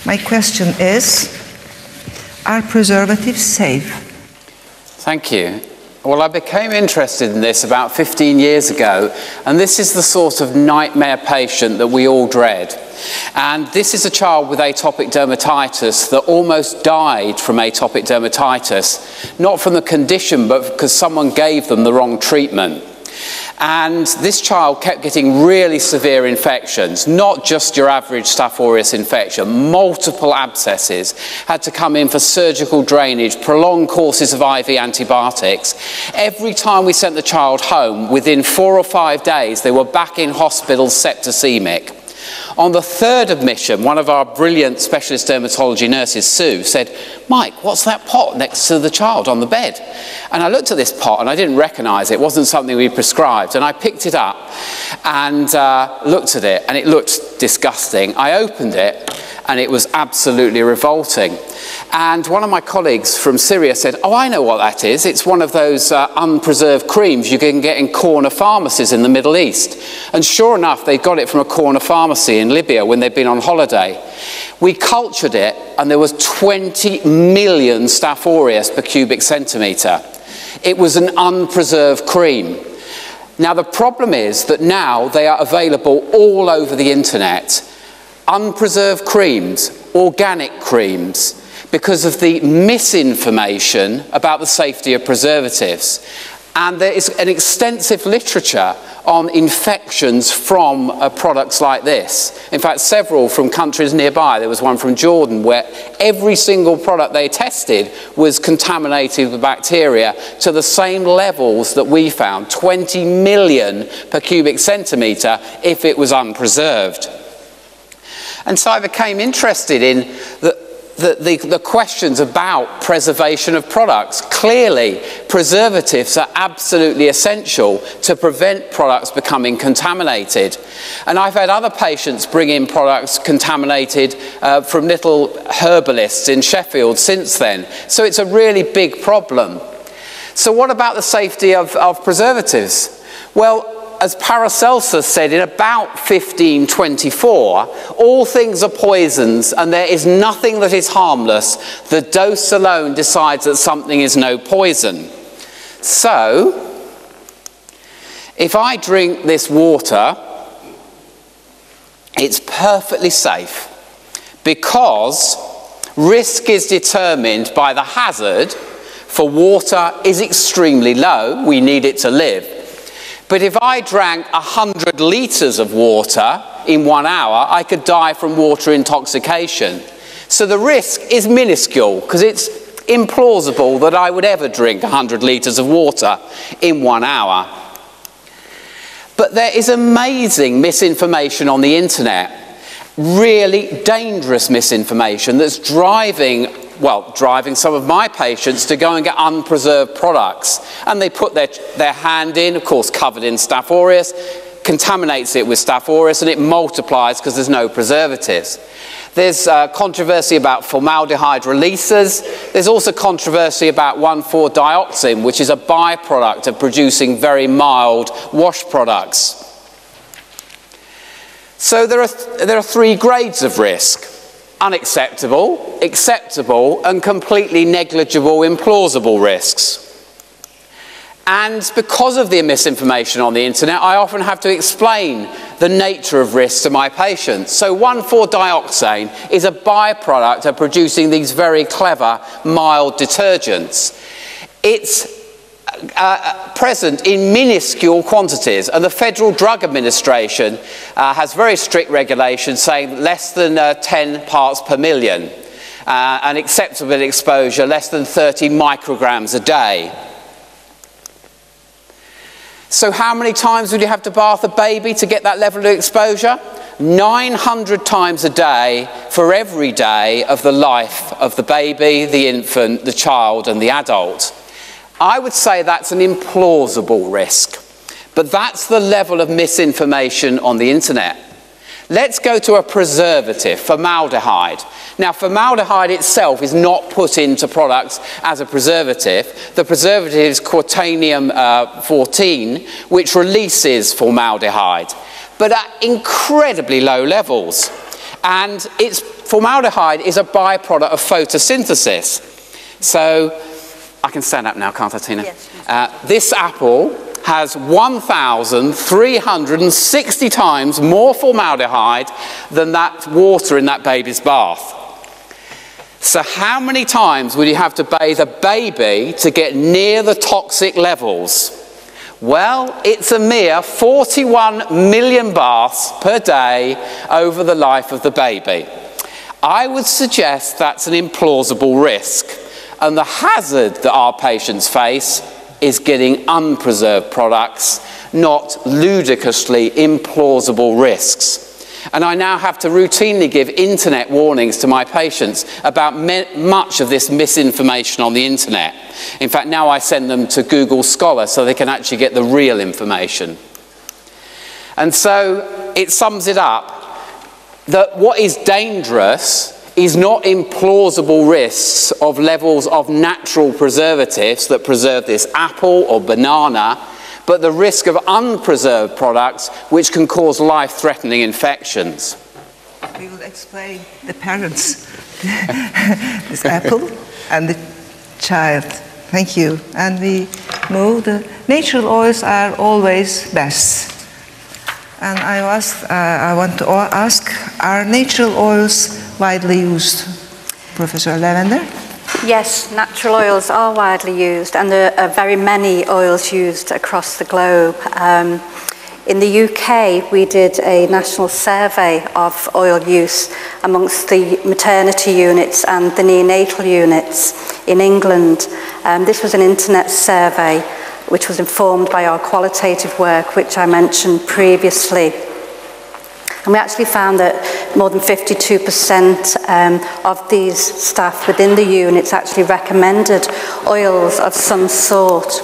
My question is, are preservatives safe? Thank you. Well, I became interested in this about 15 years ago, and this is the sort of nightmare patient that we all dread. And this is a child with atopic dermatitis that almost died from atopic dermatitis, not from the condition, but because someone gave them the wrong treatment. And this child kept getting really severe infections, not just your average Staph aureus infection, multiple abscesses, had to come in for surgical drainage, prolonged courses of IV antibiotics. Every time we sent the child home, within 4 or 5 days, they were back in hospital septicemic. On the third admission, one of our brilliant specialist dermatology nurses, Sue, said, "Mike, what's that pot next to the child on the bed?" And I looked at this pot and I didn't recognise it. It wasn't something we prescribed. And I picked it up and looked at it, and it looked disgusting. I opened it and it was absolutely revolting. And one of my colleagues from Syria said, "Oh, I know what that is. It's one of those unpreserved creams you can get in corner pharmacies in the Middle East." And sure enough, they got it from a corner pharmacy in Libya when they'd been on holiday. We cultured it, and there was 20 million Staph aureus per cubic centimetre. It was an unpreserved cream. Now, the problem is that now they are available all over the internet. Unpreserved creams, organic creams, because of the misinformation about the safety of preservatives. And there is an extensive literature on infections from products like this. In fact, several from countries nearby. There was one from Jordan where every single product they tested was contaminated with bacteria to the same levels that we found, 20 million per cubic centimetre if it was unpreserved. And so I became interested in the questions about preservation of products. Clearly, preservatives are absolutely essential to prevent products becoming contaminated. And I've had other patients bring in products contaminated from little herbalists in Sheffield since then. So it's a really big problem. So what about the safety of preservatives? Well, as Paracelsus said in about 1524, all things are poisons and there is nothing that is harmless. The dose alone decides that something is no poison. So, if I drink this water, it's perfectly safe because risk is determined by the hazard, for water is extremely low, we need it to live. But if I drank 100 litres of water in 1 hour, I could die from water intoxication. So the risk is minuscule because it's implausible that I would ever drink 100 litres of water in 1 hour. But there is amazing misinformation on the internet, really dangerous misinformation that's driving some of my patients to go and get unpreserved products. And they put their hand in, of course covered in Staph aureus, contaminates it with Staph aureus, and it multiplies because there's no preservatives. There's controversy about formaldehyde releases. There's also controversy about 1,4-dioxin, which is a byproduct of producing very mild wash products. So there are 3 grades of risk: unacceptable, acceptable, and completely negligible, implausible risks. And because of the misinformation on the internet, I often have to explain the nature of risks to my patients. So 1,4-dioxane is a byproduct of producing these very clever mild detergents. It's present in minuscule quantities, and the Federal Drug Administration has very strict regulations saying less than 10 parts per million, and acceptable exposure less than 30 micrograms a day. So how many times would you have to bath a baby to get that level of exposure? 900 times a day for every day of the life of the baby, the infant, the child, and the adult. I would say that's an implausible risk, but that's the level of misinformation on the internet. Let's go to a preservative, formaldehyde. Now, formaldehyde itself is not put into products as a preservative. The preservative is Cortanium-14, which releases formaldehyde, but at incredibly low levels. And formaldehyde is a byproduct of photosynthesis. So, I can stand up now, can't I, Tina? Yes. This apple has 1,360 times more formaldehyde than that water in that baby's bath. So how many times would you have to bathe a baby to get near the toxic levels? Well, it's a mere 41 million baths per day over the life of the baby. I would suggest that's an implausible risk. And the hazard that our patients face is getting unpreserved products, not ludicrously implausible risks. And I now have to routinely give internet warnings to my patients about much of this misinformation on the internet. In fact, now I send them to Google Scholar so they can actually get the real information. And so it sums it up that what is dangerous is not implausible risks of levels of natural preservatives that preserve this apple or banana, but the risk of unpreserved products which can cause life-threatening infections. We will explain the parents, this apple and the child. Thank you. And we move. The natural oils are always best. And I want to ask, are natural oils widely used, Professor Lavender? Yes, natural oils are widely used, and there are very many oils used across the globe. In the UK, we did a national survey of oil use amongst the maternity units and the neonatal units in England. This was an internet survey which was informed by our qualitative work, which I mentioned previously. And we actually found that more than 52% of these staff within the units actually recommended oils of some sort.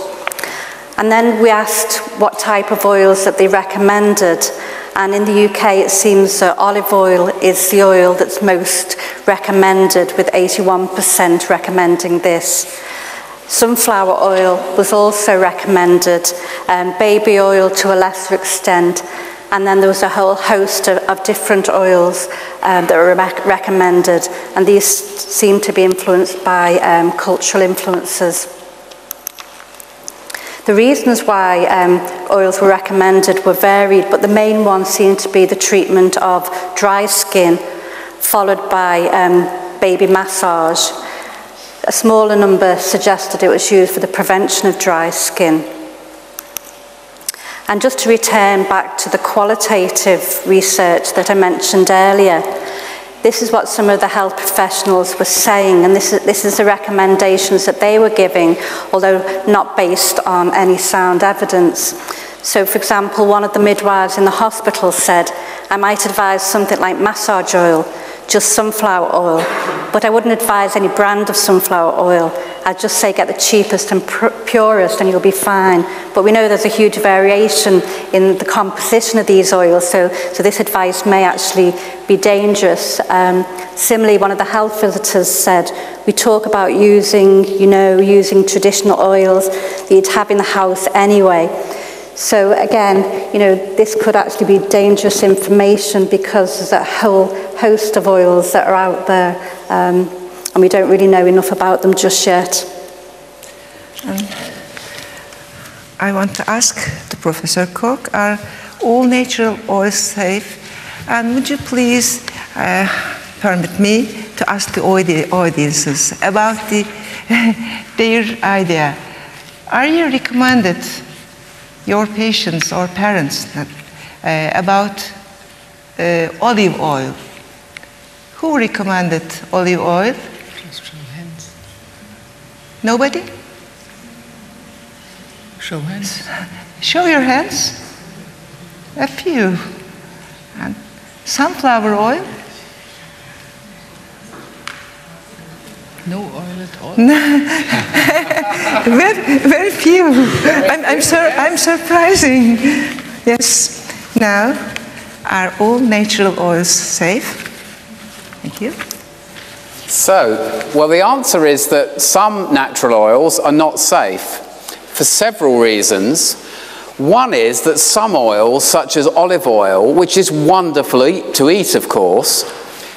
And then we asked what type of oils that they recommended. And in the UK, it seems that olive oil is the oil that's most recommended, with 81% recommending this. Sunflower oil was also recommended, baby oil to a lesser extent, and then there was a whole host of different oils that were recommended, and these seem to be influenced by cultural influences. The reasons why oils were recommended were varied, but the main one seemed to be the treatment of dry skin, followed by baby massage. A smaller number suggested it was used for the prevention of dry skin. And just to return back to the qualitative research that I mentioned earlier, this is what some of the health professionals were saying, and this is the recommendations that they were giving, although not based on any sound evidence. So, for example, one of the midwives in the hospital said, I might advise something like massage oil, just sunflower oil, but I wouldn't advise any brand of sunflower oil. I'd just say get the cheapest and purest and you'll be fine. But we know there's a huge variation in the composition of these oils, so this advice may actually be dangerous. Similarly, one of the health visitors said, we talk about using traditional oils that you'd have in the house anyway. So again, this could actually be dangerous information because there's a whole host of oils that are out there, and we don't really know enough about them just yet. I want to ask the Professor Cork, are all natural oils safe? And would you please permit me to ask the audiences about their idea. Are you recommended your patients or parents about olive oil? Who recommended olive oil? Just show hands. Nobody? Show hands. Show your hands. A few. And sunflower oil? No oil at all. very few. I'm surprising. Yes. Now, are all natural oils safe? Thank you. So, well, the answer is that some natural oils are not safe for several reasons. One is that some oils, such as olive oil, which is wonderful to eat, of course,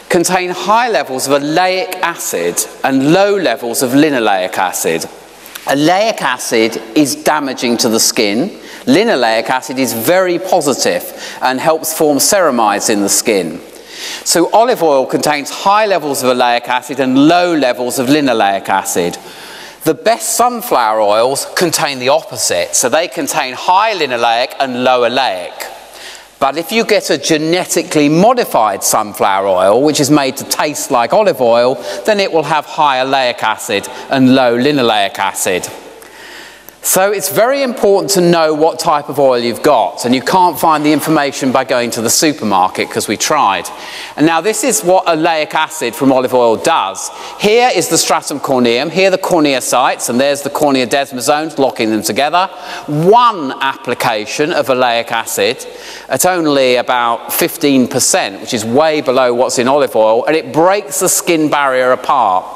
contain high levels of oleic acid and low levels of linoleic acid. Oleic acid is damaging to the skin. Linoleic acid is very positive and helps form ceramides in the skin. So olive oil contains high levels of oleic acid and low levels of linoleic acid. The best sunflower oils contain the opposite, so they contain high linoleic and low oleic. But if you get a genetically modified sunflower oil, which is made to taste like olive oil, then it will have high oleic acid and low linoleic acid. So it's very important to know what type of oil you've got, and you can't find the information by going to the supermarket, because we tried. And now this is what oleic acid from olive oil does. Here is the stratum corneum, here are the corneocytes, and there's the cornea desmosomes, locking them together. One application of oleic acid at only about 15%, which is way below what's in olive oil, and it breaks the skin barrier apart.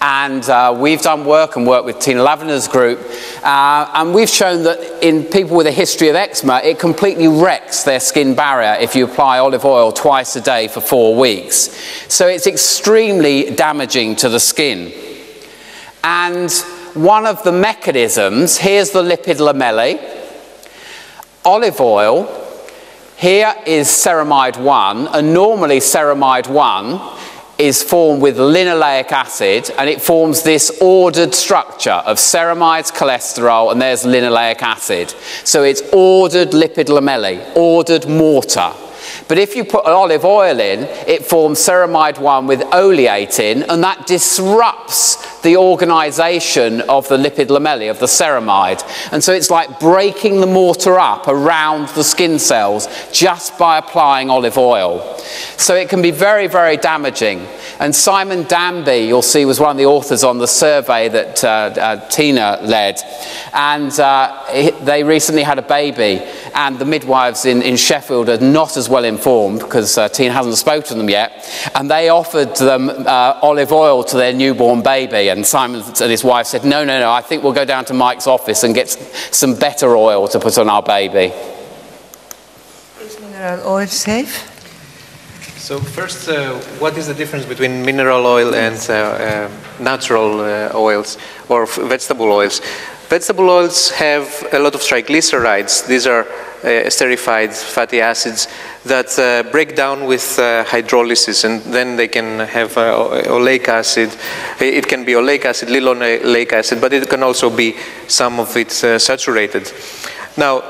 And we've done work with Tina Lavender's group, and we've shown that in people with a history of eczema, it completely wrecks their skin barrier if you apply olive oil twice a day for 4 weeks. So it's extremely damaging to the skin. And one of the mechanisms, here's the lipid lamellae. Olive oil, here is ceramide 1, and normally ceramide 1 is formed with linoleic acid, and it forms this ordered structure of ceramides, cholesterol, and there's linoleic acid. So it's ordered lipid lamellae, ordered mortar. But if you put olive oil in, it forms ceramide 1 with oleate in, and that disrupts the organisation of the lipid lamellae, of the ceramide. And so it's like breaking the mortar up around the skin cells just by applying olive oil. So it can be very, very damaging. And Simon Danby, you'll see, was one of the authors on the survey that Tina led. And they recently had a baby, and the midwives in Sheffield are not as well informed, because Tina hasn't spoken to them yet, and they offered them olive oil to their newborn baby, and Simon and his wife said, no, I think we'll go down to Mike's office and get some better oil to put on our baby. Is mineral oil safe? So first, what is the difference between mineral oil and natural oils or vegetable oils? Vegetable oils have a lot of triglycerides. These are esterified fatty acids that break down with hydrolysis, and then they can have oleic acid. It can be oleic acid, linoleic acid, but it can also be some of it saturated. Now,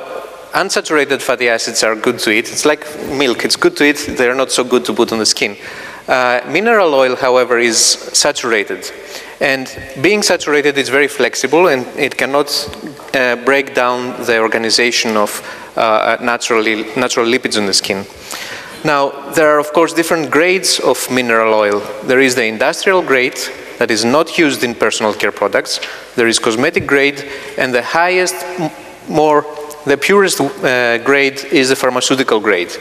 unsaturated fatty acids are good to eat. It's like milk. It's good to eat. They're not so good to put on the skin. Mineral oil, however, is saturated. And being saturated is very flexible, and it cannot break down the organization of natural lipids in the skin. Now, there are, of course, different grades of mineral oil. There is the industrial grade that is not used in personal care products. There is cosmetic grade, and the highest, the purest grade is the pharmaceutical grade.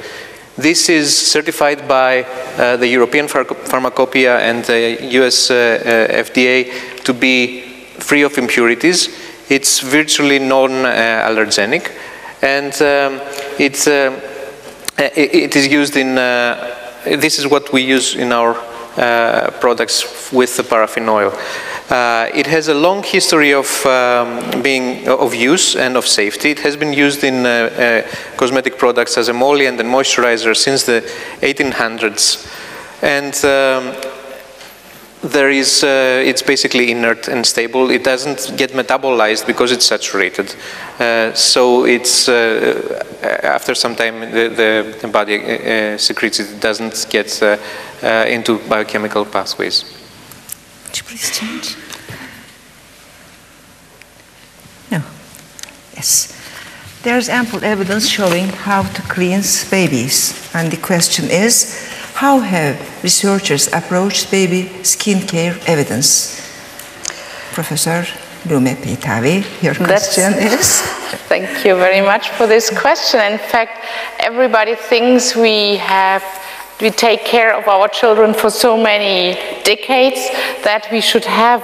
This is certified by the European Pharmacopoeia and the US FDA to be free of impurities. It's virtually non-allergenic, and it is used in, this is what we use in our products with the paraffin oil. It has a long history of use and of safety. It has been used in cosmetic products as emollient and moisturizer since the 1800s, and it's basically inert and stable. It doesn't get metabolized because it's saturated. So it's after some time the body secretes it. It doesn't get into biochemical pathways. Could you please change? No. Yes. There's ample evidence showing how to cleanse babies. And the question is, how have researchers approached baby skincare evidence? Professor Blume-Peytavi, your question is? Thank you very much for this question. In fact, everybody thinks we take care of our children for so many decades that we should have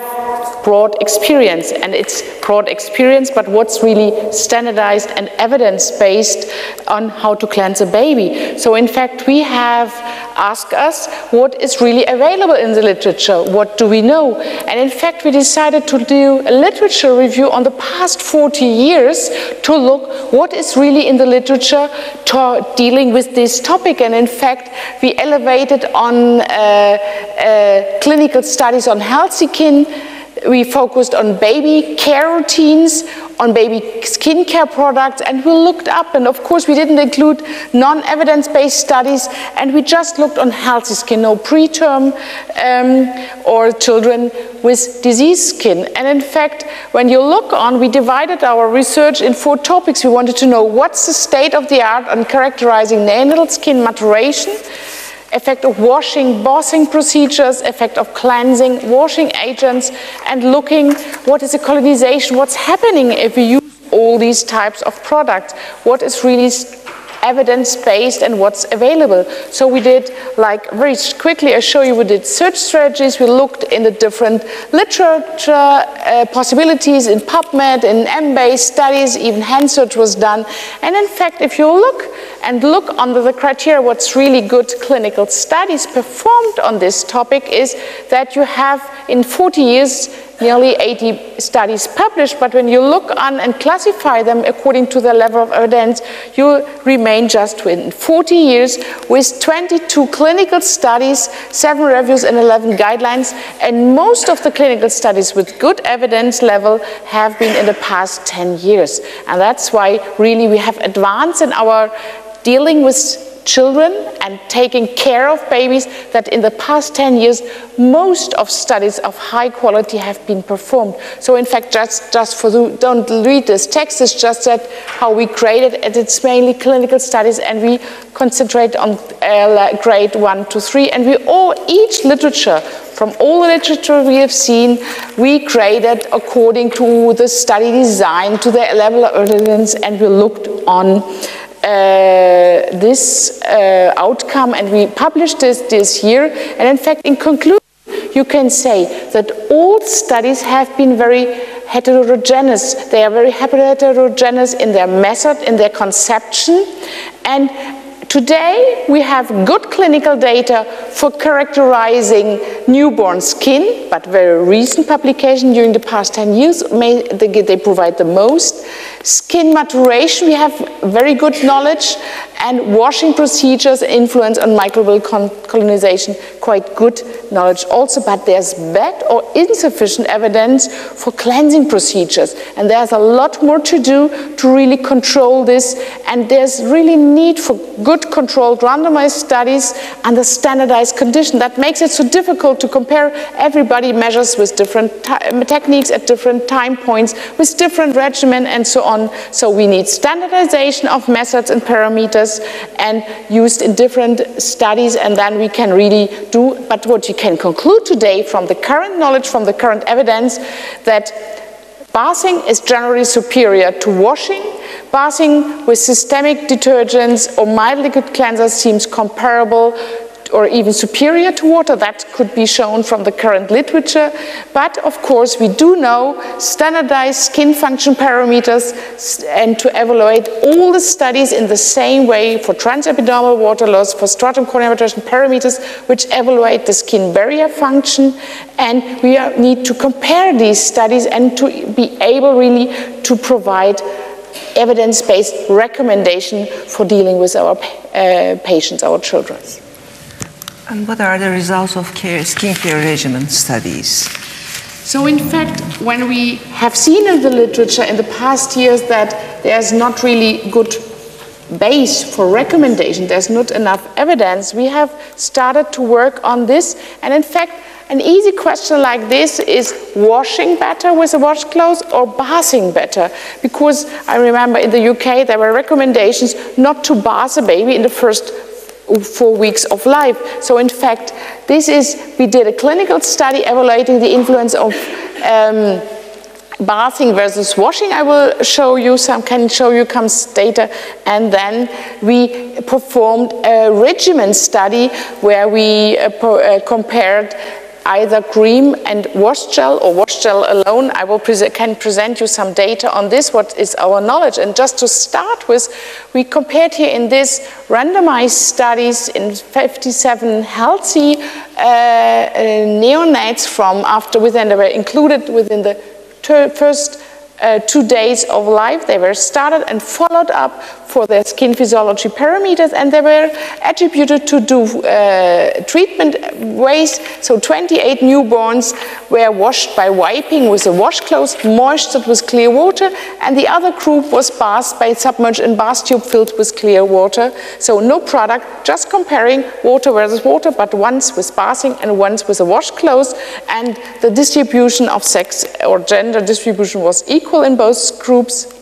broad experience, and it's broad experience, but what's really standardized and evidence-based on how to cleanse a baby. So in fact, we have asked us what is really available in the literature, what do we know? And in fact, we decided to do a literature review on the past 40 years to look what is really in the literature dealing with this topic. And in fact, we elevated on clinical studies on healthy skin. We focused on baby care routines, on baby skincare products, and we looked up, and of course we didn't include non-evidence-based studies, and we just looked on healthy skin, no preterm or children with diseased skin. And in fact, when you look on, we divided our research in 4 topics. We wanted to know what's the state of the art on characterizing neonatal skin maturation, effect of washing, bossing procedures, effect of cleansing, washing agents, and looking what is the colonization, what's happening if we use all these types of products, what is really evidence-based and what's available. So we did, like very quickly I show you, we did search strategies, we looked in the different literature possibilities in PubMed, in M-based studies, even hand search was done. And in fact, if you look under the criteria what's really good clinical studies performed on this topic is that you have in 40 years, nearly 80 studies published, but when you look on and classify them according to the level of evidence, you remain just within 40 years with 22 clinical studies, 7 reviews and 11 guidelines, and most of the clinical studies with good evidence level have been in the past 10 years. And that's why really we have advanced in our dealing with children and taking care of babies, that in the past 10 years, most of studies of high quality have been performed. So in fact, just for the, don't read this text, it's just that how we grade it, and it's mainly clinical studies, and we concentrate on grade 1 to 3, and we each literature, from all the literature we have seen, we graded according to the study design, to the level of evidence, and we looked on this outcome, and we published this year. And in fact, in conclusion, you can say that all studies have been very heterogeneous. They are very heterogeneous in their method, in their conception, and today we have good clinical data for characterizing newborn skin, but very recent publication during the past 10 years, they provide the most. Skin maturation, we have very good knowledge, and washing procedures, influence on microbial colonization, quite good knowledge also, but there's bad or insufficient evidence for cleansing procedures, and there's a lot more to do to really control this, and there's really need for good controlled randomized studies under standardized conditions. That makes it so difficult to compare. Everybody measures with different techniques at different time points, with different regimen and so on. So we need standardization of methods and parameters and used in different studies, and then we can really do. But what you can conclude today from the current knowledge, from the current evidence, that bathing is generally superior to washing. Bathing with systemic detergents or mild liquid cleansers seems comparable or even superior to water. That could be shown from the current literature. But of course, we do know standardized skin function parameters, and to evaluate all the studies in the same way for transepidermal water loss, for stratum corneal penetration parameters, which evaluate the skin barrier function. And we need to compare these studies and to be able really to provide evidence-based recommendation for dealing with our patients, our children. And what are the results of skincare regimen studies? So in fact, when we have seen in the literature in the past years that there's not really good base for recommendation, there's not enough evidence, we have started to work on this. And in fact, an easy question like this is washing better with a washcloth or bathing better? Because I remember in the UK there were recommendations not to bath a baby in the first 4 weeks of life. So in fact, we did a clinical study evaluating the influence of bathing versus washing. I will show you some data, and then we performed a regimen study where we compared either cream and wash gel or wash gel alone. I can present you some data on this, what is our knowledge. And just to start with, we compared here in this randomized studies in 57 healthy neonates they were included within the first 2 days of life. They were started and followed up for their skin physiology parameters, and they were attributed to do treatment ways. So 28 newborns were washed by wiping with a washcloth, moistened with clear water, and the other group was bathed by submerged in bath tube filled with clear water. So no product, just comparing water versus water, but once with bathing and once with a washcloth, and the distribution of sex or gender distribution was equal in both groups.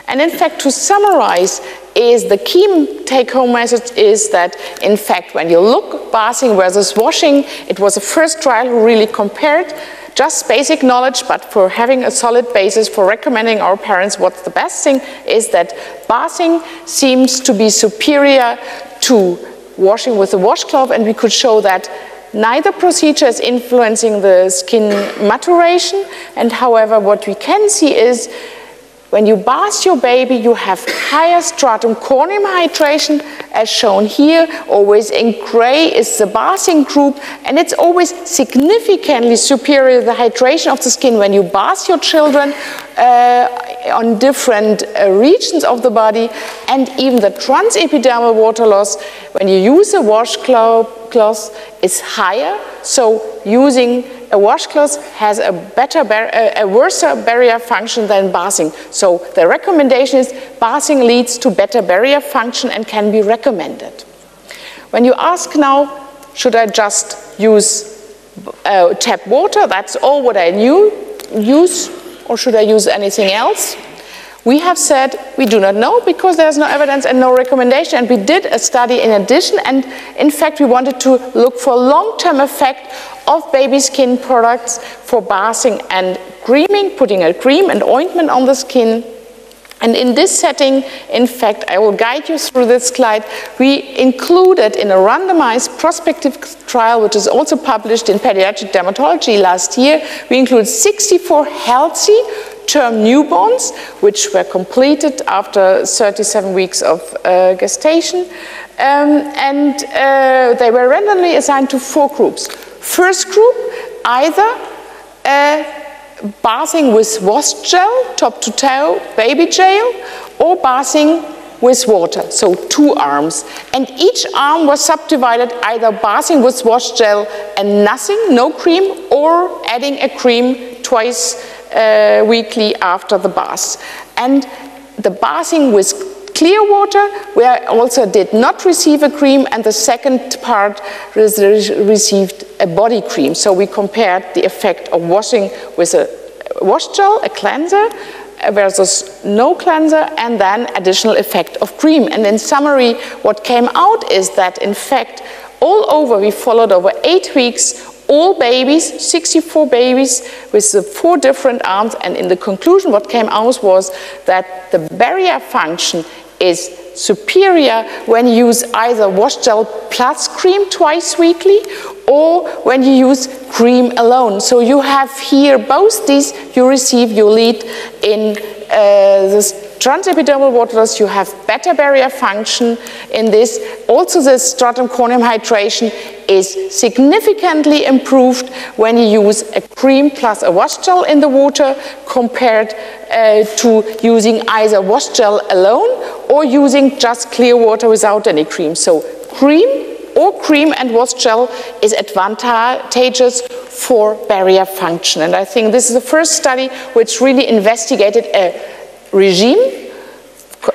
And in fact, to summarize, the key take-home message is that, in fact, when you look bathing versus washing, it was the first trial who really compared just basic knowledge, but for having a solid basis for recommending our parents what's the best thing, is that bathing seems to be superior to washing with a washcloth, and we could show that neither procedure is influencing the skin maturation. And however, what we can see is When you bath your baby, you have higher stratum corneum hydration, as shown here. Always in gray is the bathing group, and it's always significantly superior to the hydration of the skin when you bath your children on different regions of the body. And even the transepidermal water loss, when you use a washcloth, is higher. So using a washcloth has a worse barrier function than bathing. So the recommendation is bathing leads to better barrier function and can be recommended. When you ask now, should I just use tap water? That's all what I use, or should I use anything else? We have said we do not know because there's no evidence and no recommendation, and we did a study in addition, and in fact we wanted to look for long-term effect of baby skin products for bathing and creaming, putting a cream and ointment on the skin. And in this setting, in fact, I will guide you through this slide, we included in a randomized prospective trial, which is also published in Pediatric Dermatology last year, we include 64 healthy term newborns, which were completed after 37 weeks of gestation. They were randomly assigned to 4 groups. First group, either bathing with wash gel, top to toe, baby gel, or bathing with water, so 2 arms. And each arm was subdivided, either bathing with wash gel and nothing, no cream, or adding a cream twice weekly after the bath. And the bathing with clear water, where I also did not receive a cream, and the second part received a body cream. So we compared the effect of washing with a wash gel, a cleanser, versus no cleanser, and then additional effect of cream. And in summary, what came out is that, in fact, all over, we followed over 8 weeks, all babies, 64 babies with the 4 different arms, and in the conclusion what came out was that the barrier function is superior when you use either wash gel plus cream twice weekly, or when you use cream alone. So you have here both these, you lead in this transepidermal water loss, you have better barrier function in this. Also the stratum corneum hydration is significantly improved when you use a cream plus a wash gel in the water compared to using either wash gel alone or using just clear water without any cream. So cream and wash gel is advantageous for barrier function. And I think this is the first study which really investigated a regime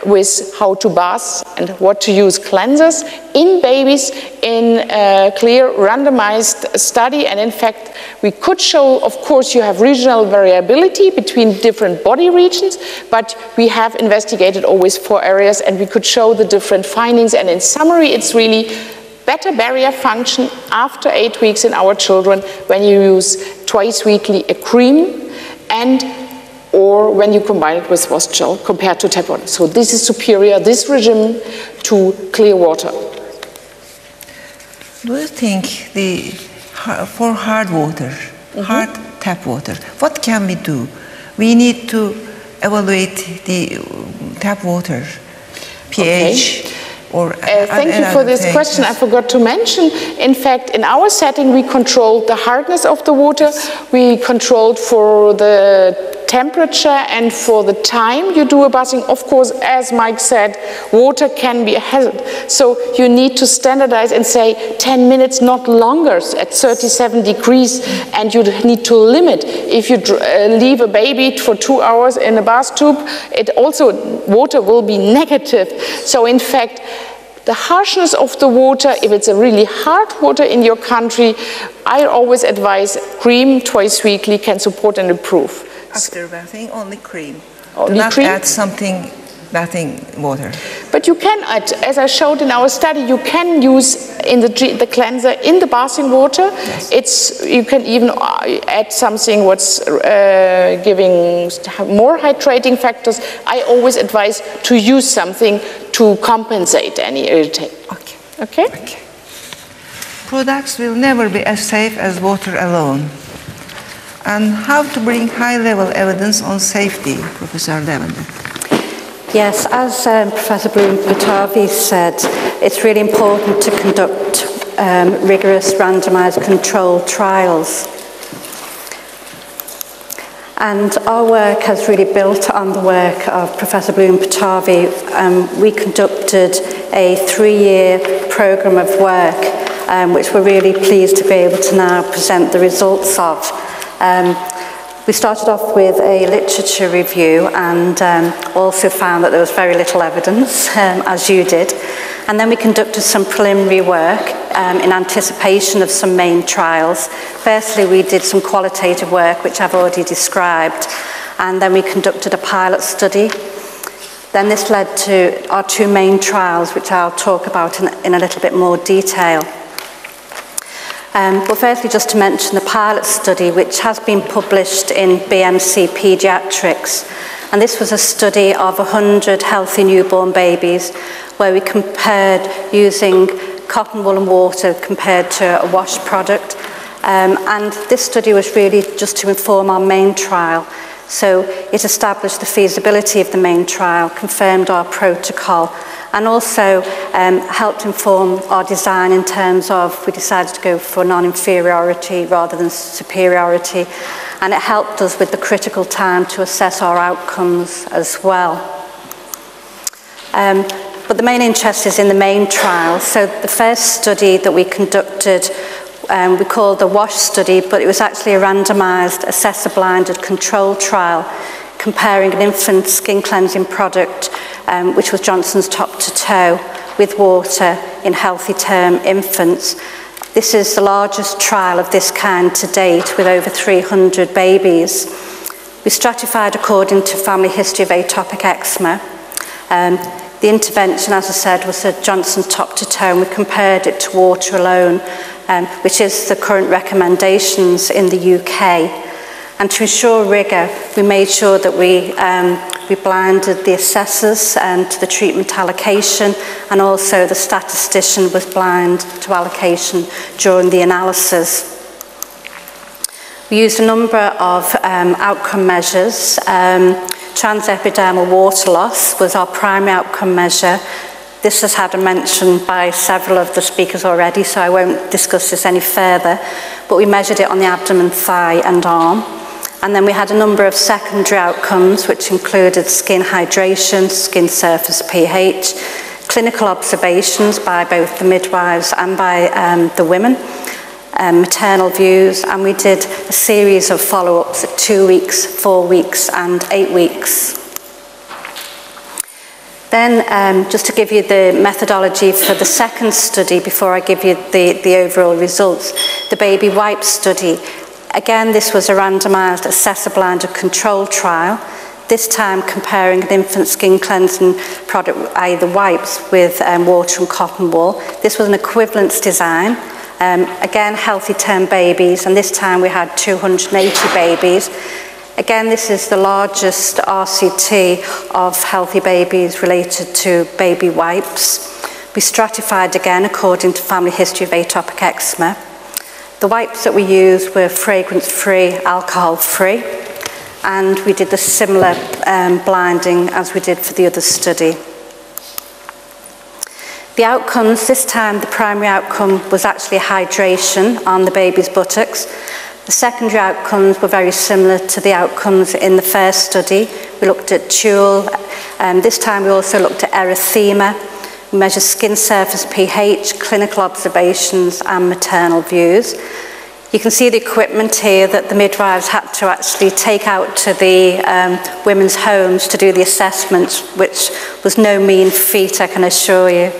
with how to bath and what to use cleansers in babies in a clear randomized study. And in fact, we could show, of course, you have regional variability between different body regions, but we have investigated always 4 areas, and we could show the different findings. And in summary, it's really better barrier function after 8 weeks in our children when you use twice weekly a cream or when you combine it with wash gel compared to tap water. So this is superior, this regime, to clear water. Do you think for hard water, hard tap water, what can we do? We need to evaluate the tap water pH. Okay. Thank you for this question. I forgot to mention, in fact, in our setting, we controlled the hardness of the water. We controlled for the temperature and for the time you do a bathing. Of course, as Mike said, water can be a hazard. So you need to standardize and say 10 minutes, not longer, at 37 degrees. And you need to limit. If you leave a baby for 2 hours in a bath tube, water will be negative. So in fact, the harshness of the water, if it's a really hard water in your country, I always advise cream twice weekly can support and improve. After bathing, only cream. Only Do not cream? add something, bathing water. But you can add, as I showed in our study, you can use in the cleanser in the bathing water. Yes. You can even add something what's giving more hydrating factors. I always advise to use something to compensate any irritation. Okay? Okay? Products will never be as safe as water alone. and how to bring high-level evidence on safety, Professor Lavender? Yes, as Professor Blume-Peytavi said, it's really important to conduct rigorous randomized controlled trials. And our work has really built on the work of Professor Blume-Peytavi. We conducted a 3-year program of work, which we're really pleased to be able to now present the results of. We started off with a literature review and also found that there was very little evidence, as you did. And then we conducted some preliminary work in anticipation of some main trials. Firstly, we did some qualitative work, which I've already described, and then we conducted a pilot study. Then this led to our 2 main trials, which I'll talk about in a little bit more detail. But firstly, just to mention the pilot study, which has been published in BMC Pediatrics. And this was a study of 100 healthy newborn babies, where we compared using cotton wool and water compared to a wash product. And this study was really just to inform our main trial. So it established the feasibility of the main trial, confirmed our protocol, and also helped inform our design in terms of, we decided to go for non-inferiority rather than superiority, and it helped us with the critical time to assess our outcomes as well. But the main interest is in the main trial. So the first study that we conducted, we called the WASH study, but it was actually a randomized, assessor-blinded control trial comparing an infant skin cleansing product, which was Johnson's Top to Toe, with water in healthy term infants. This is the largest trial of this kind to date, with over 300 babies. We stratified according to family history of atopic eczema. The intervention, as I said, was a Johnson's Top to Toe, and we compared it to water alone, which is the current recommendations in the UK. And to ensure rigour, we made sure that we blinded the assessors to the treatment allocation, and also the statistician was blind to allocation during the analysis. We used a number of outcome measures. Transepidermal water loss was our primary outcome measure. This has had a mention by several of the speakers already, so I won't discuss this any further, but we measured it on the abdomen, thigh and arm. And then we had a number of secondary outcomes, which included skin hydration, skin surface pH, clinical observations by both the midwives and by the women, maternal views, and we did a series of follow-ups at 2 weeks, 4 weeks and 8 weeks. Then, just to give you the methodology for the second study before I give you the overall results, the baby wipe study. Again, this was a randomized, assessor-blinded control trial, this time comparing an infant skin cleansing product, i.e. the wipes, with water and cotton wool. This was an equivalence design. Again, healthy term babies, and this time we had 280 babies. Again, this is the largest RCT of healthy babies related to baby wipes. We stratified again according to family history of atopic eczema. The wipes that we used were fragrance-free, alcohol-free, and we did the similar blinding as we did for the other study. The outcomes, this time the primary outcome was actually hydration on the baby's buttocks. The secondary outcomes were very similar to the outcomes in the first study. We looked at tulle, this time we also looked at erythema. We measured skin surface pH, clinical observations and maternal views. You can see the equipment here that the midwives had to actually take out to the women's homes to do the assessments, which was no mean feat, I can assure you.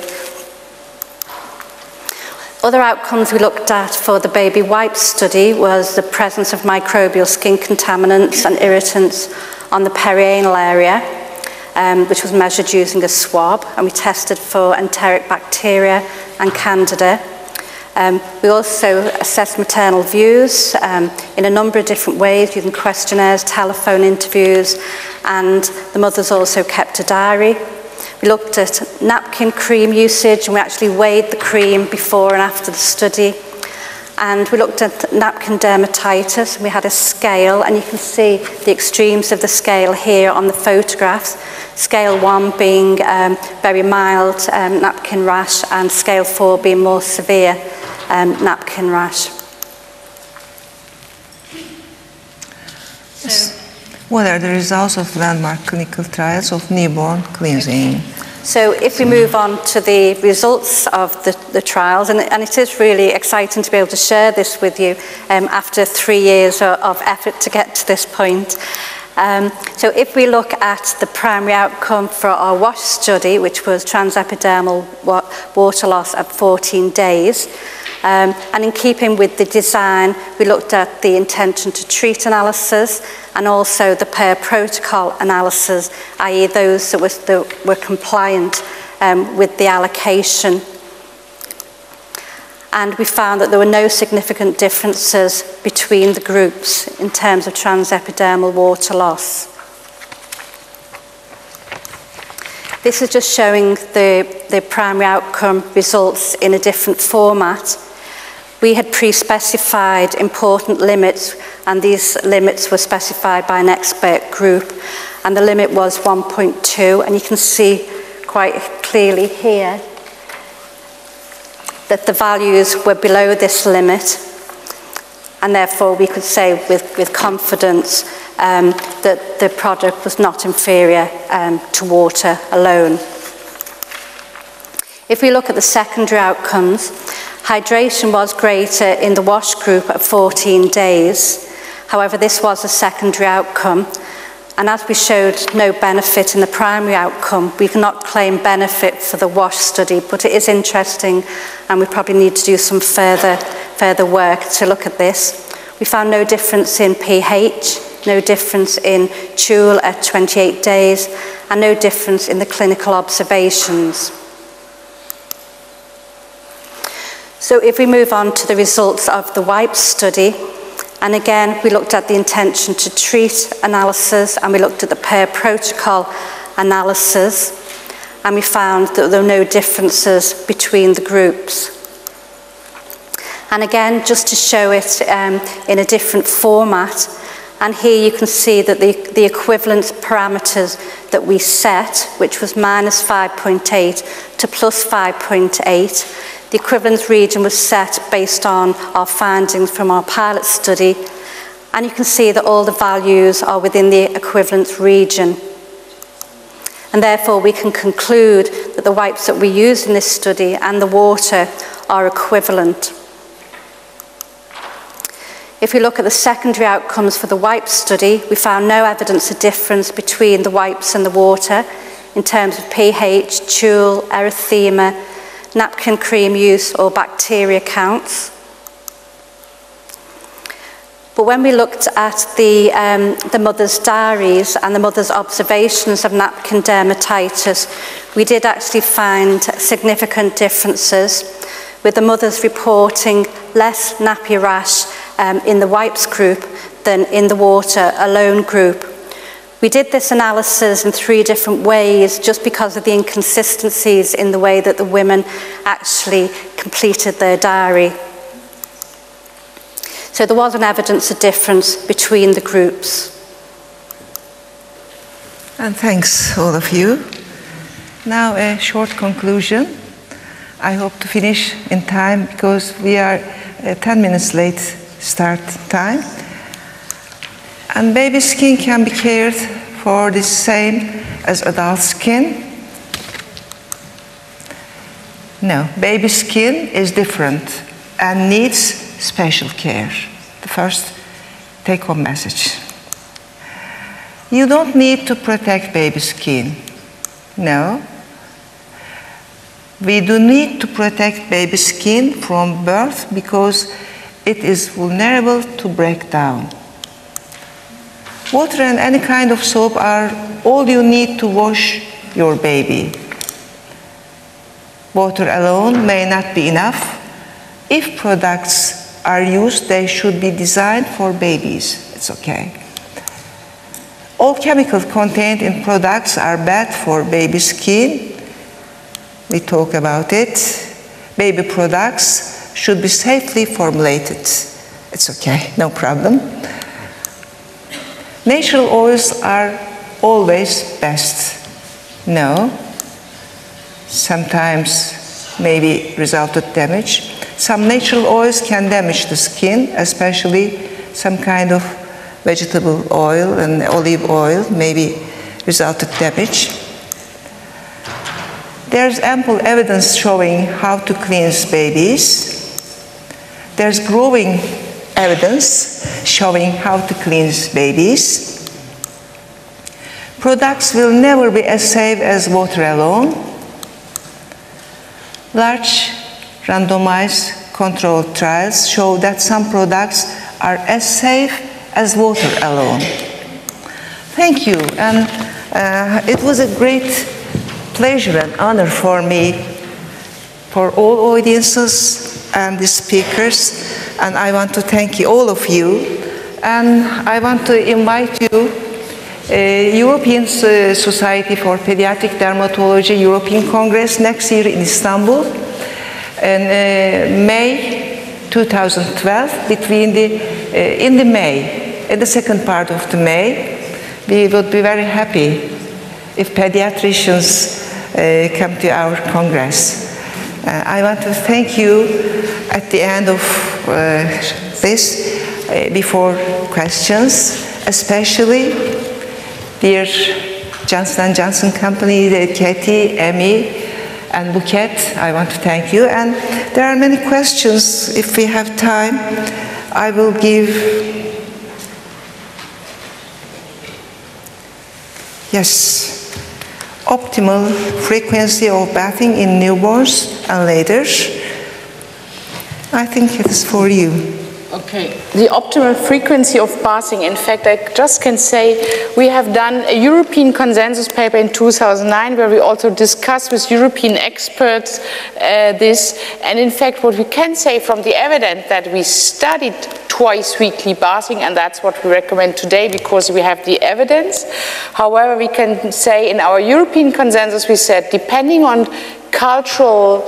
Other outcomes we looked at for the baby wipe study was the presence of microbial skin contaminants and irritants on the perianal area, which was measured using a swab, and we tested for enteric bacteria and candida. We also assessed maternal views in a number of different ways, using questionnaires, telephone interviews, and the mothers also kept a diary. We looked at napkin cream usage, and we actually weighed the cream before and after the study. And we looked at napkin dermatitis. We had a scale, and you can see the extremes of the scale here on the photographs. Scale 1 being very mild napkin rash, and scale 4 being more severe napkin rash. What are the results of landmark clinical trials of newborn cleansing? So if we move on to the results of the trials, and it is really exciting to be able to share this with you after 3 years of effort to get to this point. So if we look at the primary outcome for our WASH study, which was transepidermal water loss at 14 days, and in keeping with the design, we looked at the intention to treat analysis and also the per protocol analysis, i.e. those that were compliant with the allocation. And we found that there were no significant differences between the groups in terms of transepidermal water loss. This is just showing the primary outcome results in a different format. We had pre-specified important limits, and these limits were specified by an expert group, and the limit was 1.2, and you can see quite clearly here that the values were below this limit, and therefore we could say with confidence that the product was not inferior to water alone. If we look at the secondary outcomes, hydration was greater in the WASH group at 14 days. However, this was a secondary outcome, and as we showed no benefit in the primary outcome, we cannot claim benefit for the WASH study, but it is interesting, and we probably need to do some further work to look at this. We found no difference in pH, no difference in stool at 28 days, and no difference in the clinical observations. So if we move on to the results of the WIPE study, and again, we looked at the intention to treat analysis, and we looked at the per protocol analysis, and we found that there were no differences between the groups. And again, just to show it in a different format, and here you can see that the equivalence parameters that we set, which was minus 5.8 to plus 5.8, the equivalence region was set based on our findings from our pilot study, and you can see that all the values are within the equivalence region. And therefore we can conclude that the wipes that we used in this study and the water are equivalent. If we look at the secondary outcomes for the WIPE study, we found no evidence of difference between the wipes and the water in terms of pH, stool, erythema, napkin cream use, or bacteria counts. But when we looked at the mother's diaries and the mother's observations of napkin dermatitis, we did actually find significant differences, with the mothers reporting less nappy rash in the wipes group than in the water alone group. We did this analysis in 3 different ways just because of the inconsistencies in the way that the women actually completed their diary. So there was an evidence of difference between the groups. And thanks, all of you. Now a short conclusion. I hope to finish in time because we are 10 minutes late start time. And baby skin can be cared for the same as adult skin. No, baby skin is different and needs special care. The first take-home message. You don't need to protect baby skin. No. We do need to protect baby skin from birth because it is vulnerable to breakdown. Water and any kind of soap are all you need to wash your baby. Water alone may not be enough. If products are used, they should be designed for babies. It's okay. All chemicals contained in products are bad for baby skin. We talk about it. Baby products should be safely formulated. It's okay, no problem. Natural oils are always best. No. Sometimes maybe result of damage. Some natural oils can damage the skin, especially some kind of vegetable oil and olive oil maybe result of damage. There's ample evidence showing how to cleanse babies. There's growing evidence showing how to cleanse babies. Products will never be as safe as water alone. Large randomized controlled trials show that some products are as safe as water alone. Thank you, and it was a great pleasure and honor for me, for all audiences and the speakers, and I want to thank you, all of you, and I want to invite you, European Society for Pediatric Dermatology European Congress next year in Istanbul, in May 2012, in the second part of the May. We would be very happy if pediatricians come to our Congress. I want to thank you at the end of this, before questions, especially dear Johnson & Johnson company, Katie, Emmy, and Buket. I want to thank you. And there are many questions. If we have time, I will give. Yes. Optimal frequency of bathing in newborns and later. I think it is for you. Okay, the optimal frequency of bathing, in fact, I just can say we have done a European consensus paper in 2009 where we also discussed with European experts this, and in fact what we can say from the evidence that we studied twice weekly bathing, and that's what we recommend today because we have the evidence. However, we can say in our European consensus we said depending on cultural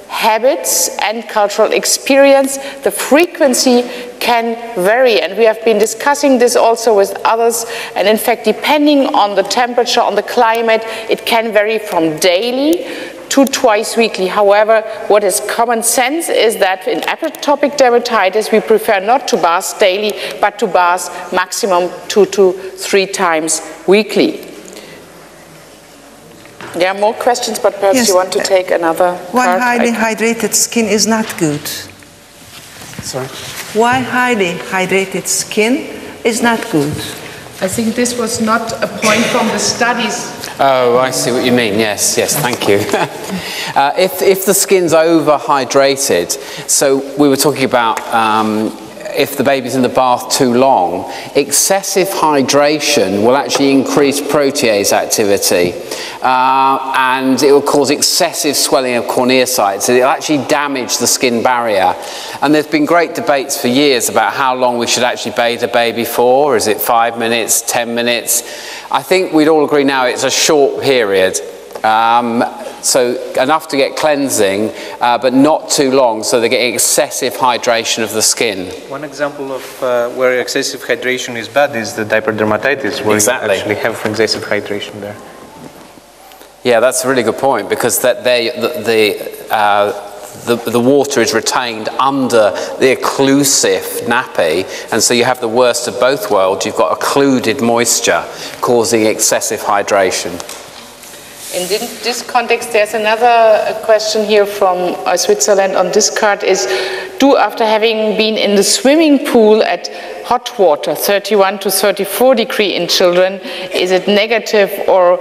habits and cultural experience, the frequency can vary, and we have been discussing this also with others, and in fact depending on the temperature, on the climate, it can vary from daily to twice weekly. However, what is common sense is that in atopic dermatitis we prefer not to bath daily but to bath maximum 2 to 3 times weekly. There are more questions, but perhaps yes, you want to take another Why part? highly hydrated skin is not good? Sorry? Why highly hydrated skin is not good? I think this was not a point from the studies. Oh, I see what you mean. Yes, yes, thank you. If the skin's overhydrated, so we were talking about if the baby's in the bath too long, excessive hydration will actually increase protease activity and it will cause excessive swelling of corneocytes. It will actually damage the skin barrier. And there's been great debates for years about how long we should actually bathe a baby for. Is it 5 minutes, 10 minutes? I think we'd all agree now it's a short period. So enough to get cleansing, but not too long, so they're getting excessive hydration of the skin. One example of where excessive hydration is bad is the diaper dermatitis, where you actually have excessive hydration there. Yeah, that's a really good point, because that the water is retained under the occlusive nappy, and so you have the worst of both worlds. You've got occluded moisture causing excessive hydration. In this context, there's another question here from Switzerland on this card is, after having been in the swimming pool at hot water, 31 to 34 degrees in children, is it negative, or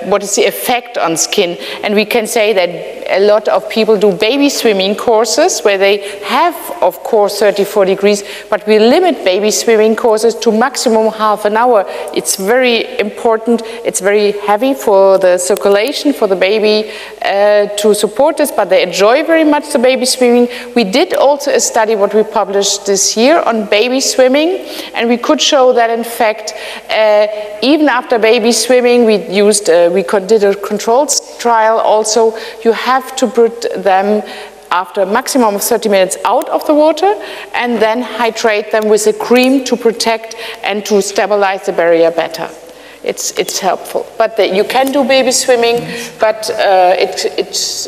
what is the effect on skin? And we can say that a lot of people do baby swimming courses where they have, of course, 34 degrees, but we limit baby swimming courses to maximum half an hour. It's very important, it's very heavy for the circulation, for the baby to support this, but they enjoy very much the baby swimming. We did also a study what we published this year on baby swimming, and we could show that in fact even after baby swimming we did a controlled trial also. You have to put them after a maximum of 30 minutes out of the water, and then hydrate them with a cream to protect and to stabilize the barrier better. It's helpful. But you can do baby swimming, but it's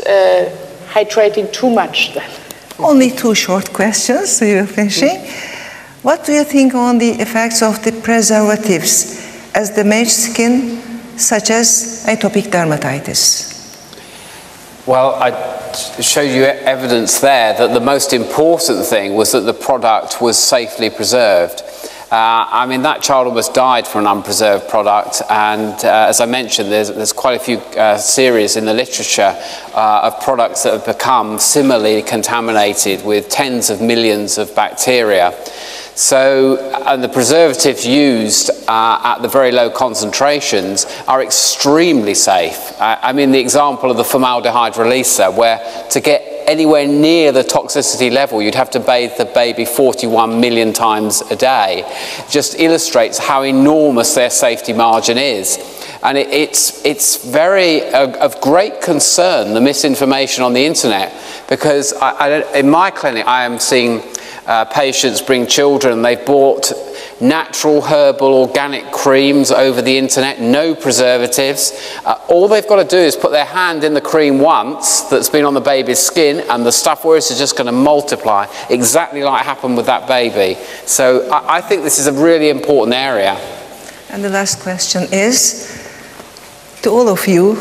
hydrating too much then. Only two short questions, so you're finishing. What do you think on the effects of the preservatives as damaged skin, such as atopic dermatitis? Well, I showed you evidence there that the most important thing was that the product was safely preserved. I mean, that child almost died for an unpreserved product, and as I mentioned, there's quite a few series in the literature of products that have become similarly contaminated with tens of millions of bacteria. So, and the preservatives used at the very low concentrations are extremely safe. I mean, the example of the formaldehyde releaser, where to get anywhere near the toxicity level, you'd have to bathe the baby 41 million times a day, just illustrates how enormous their safety margin is. And it's very of great concern, the misinformation on the internet, because in my clinic I am seeing patients bring children, they've bought natural, herbal, organic creams over the internet, no preservatives. All they've got to do is put their hand in the cream once that's been on the baby's skin, and the stuff is just going to multiply, exactly like happened with that baby. So I think this is a really important area. And the last question is, to all of you,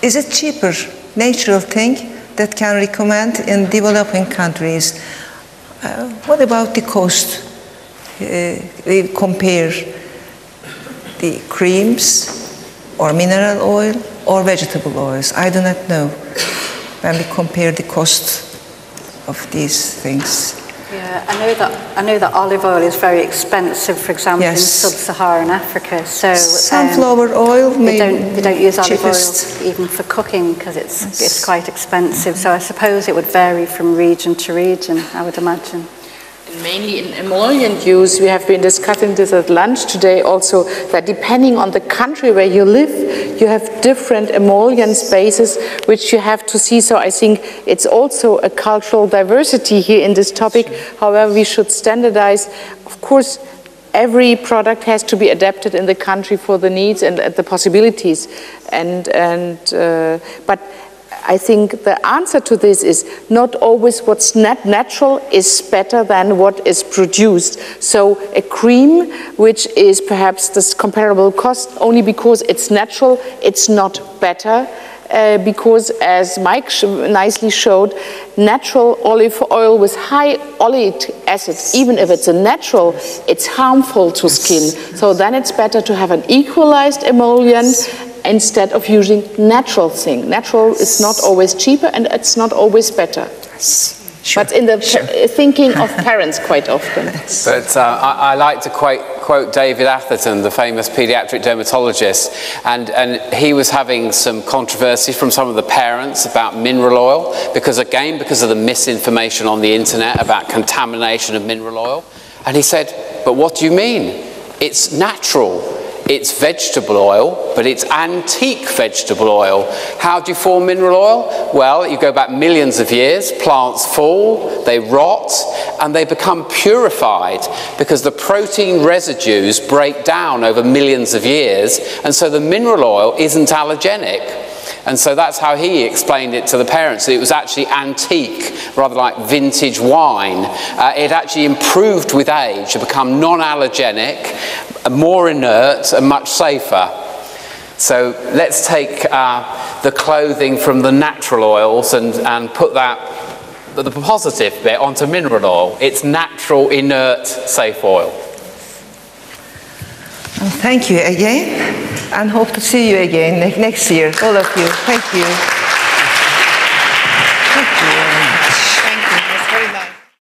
is it cheaper, natural thing that can recommend in developing countries? What about the cost? We compare the creams or mineral oil or vegetable oils. I do not know when we compare the cost of these things. Yeah, I know that olive oil is very expensive, for example, in sub-Saharan Africa. So sunflower oil, they don't use olive oil even for cooking because it's quite expensive. So I suppose it would vary from region to region, I would imagine. Mainly in emollient use, we have been discussing this at lunch today also, that depending on the country where you live, you have different emollient spaces which you have to see. So I think it's also a cultural diversity here in this topic. However, we should standardize. Of course, every product has to be adapted in the country for the needs and the possibilities. But I think the answer to this is not always what's natural is better than what is produced. So a cream which is perhaps this comparable cost only because it's natural, it's not better. Because as Mike nicely showed, natural olive oil with high oleic acid, even if it's a natural, it's harmful to skin. So then it's better to have an equalized emollient instead of using natural thing. Natural is not always cheaper and it's not always better. Sure. But in the thinking of parents quite often. But I like to quote David Atherton, the famous pediatric dermatologist, and he was having some controversy from some of the parents about mineral oil, because of the misinformation on the internet about contamination of mineral oil. And he said, but what do you mean? It's natural. It's vegetable oil, but it's antique vegetable oil. How do you form mineral oil? Well, you go back millions of years, plants fall, they rot, and they become purified because the protein residues break down over millions of years, and so the mineral oil isn't allergenic. And so that's how he explained it to the parents. It was actually antique, rather like vintage wine. It actually improved with age to become non-allergenic, more inert, and much safer. So let's take the clothing from the natural oils and put that, the positive bit, onto mineral oil. It's natural, inert, safe oil. Thank you again, and hope to see you again next year, all of you. Thank you.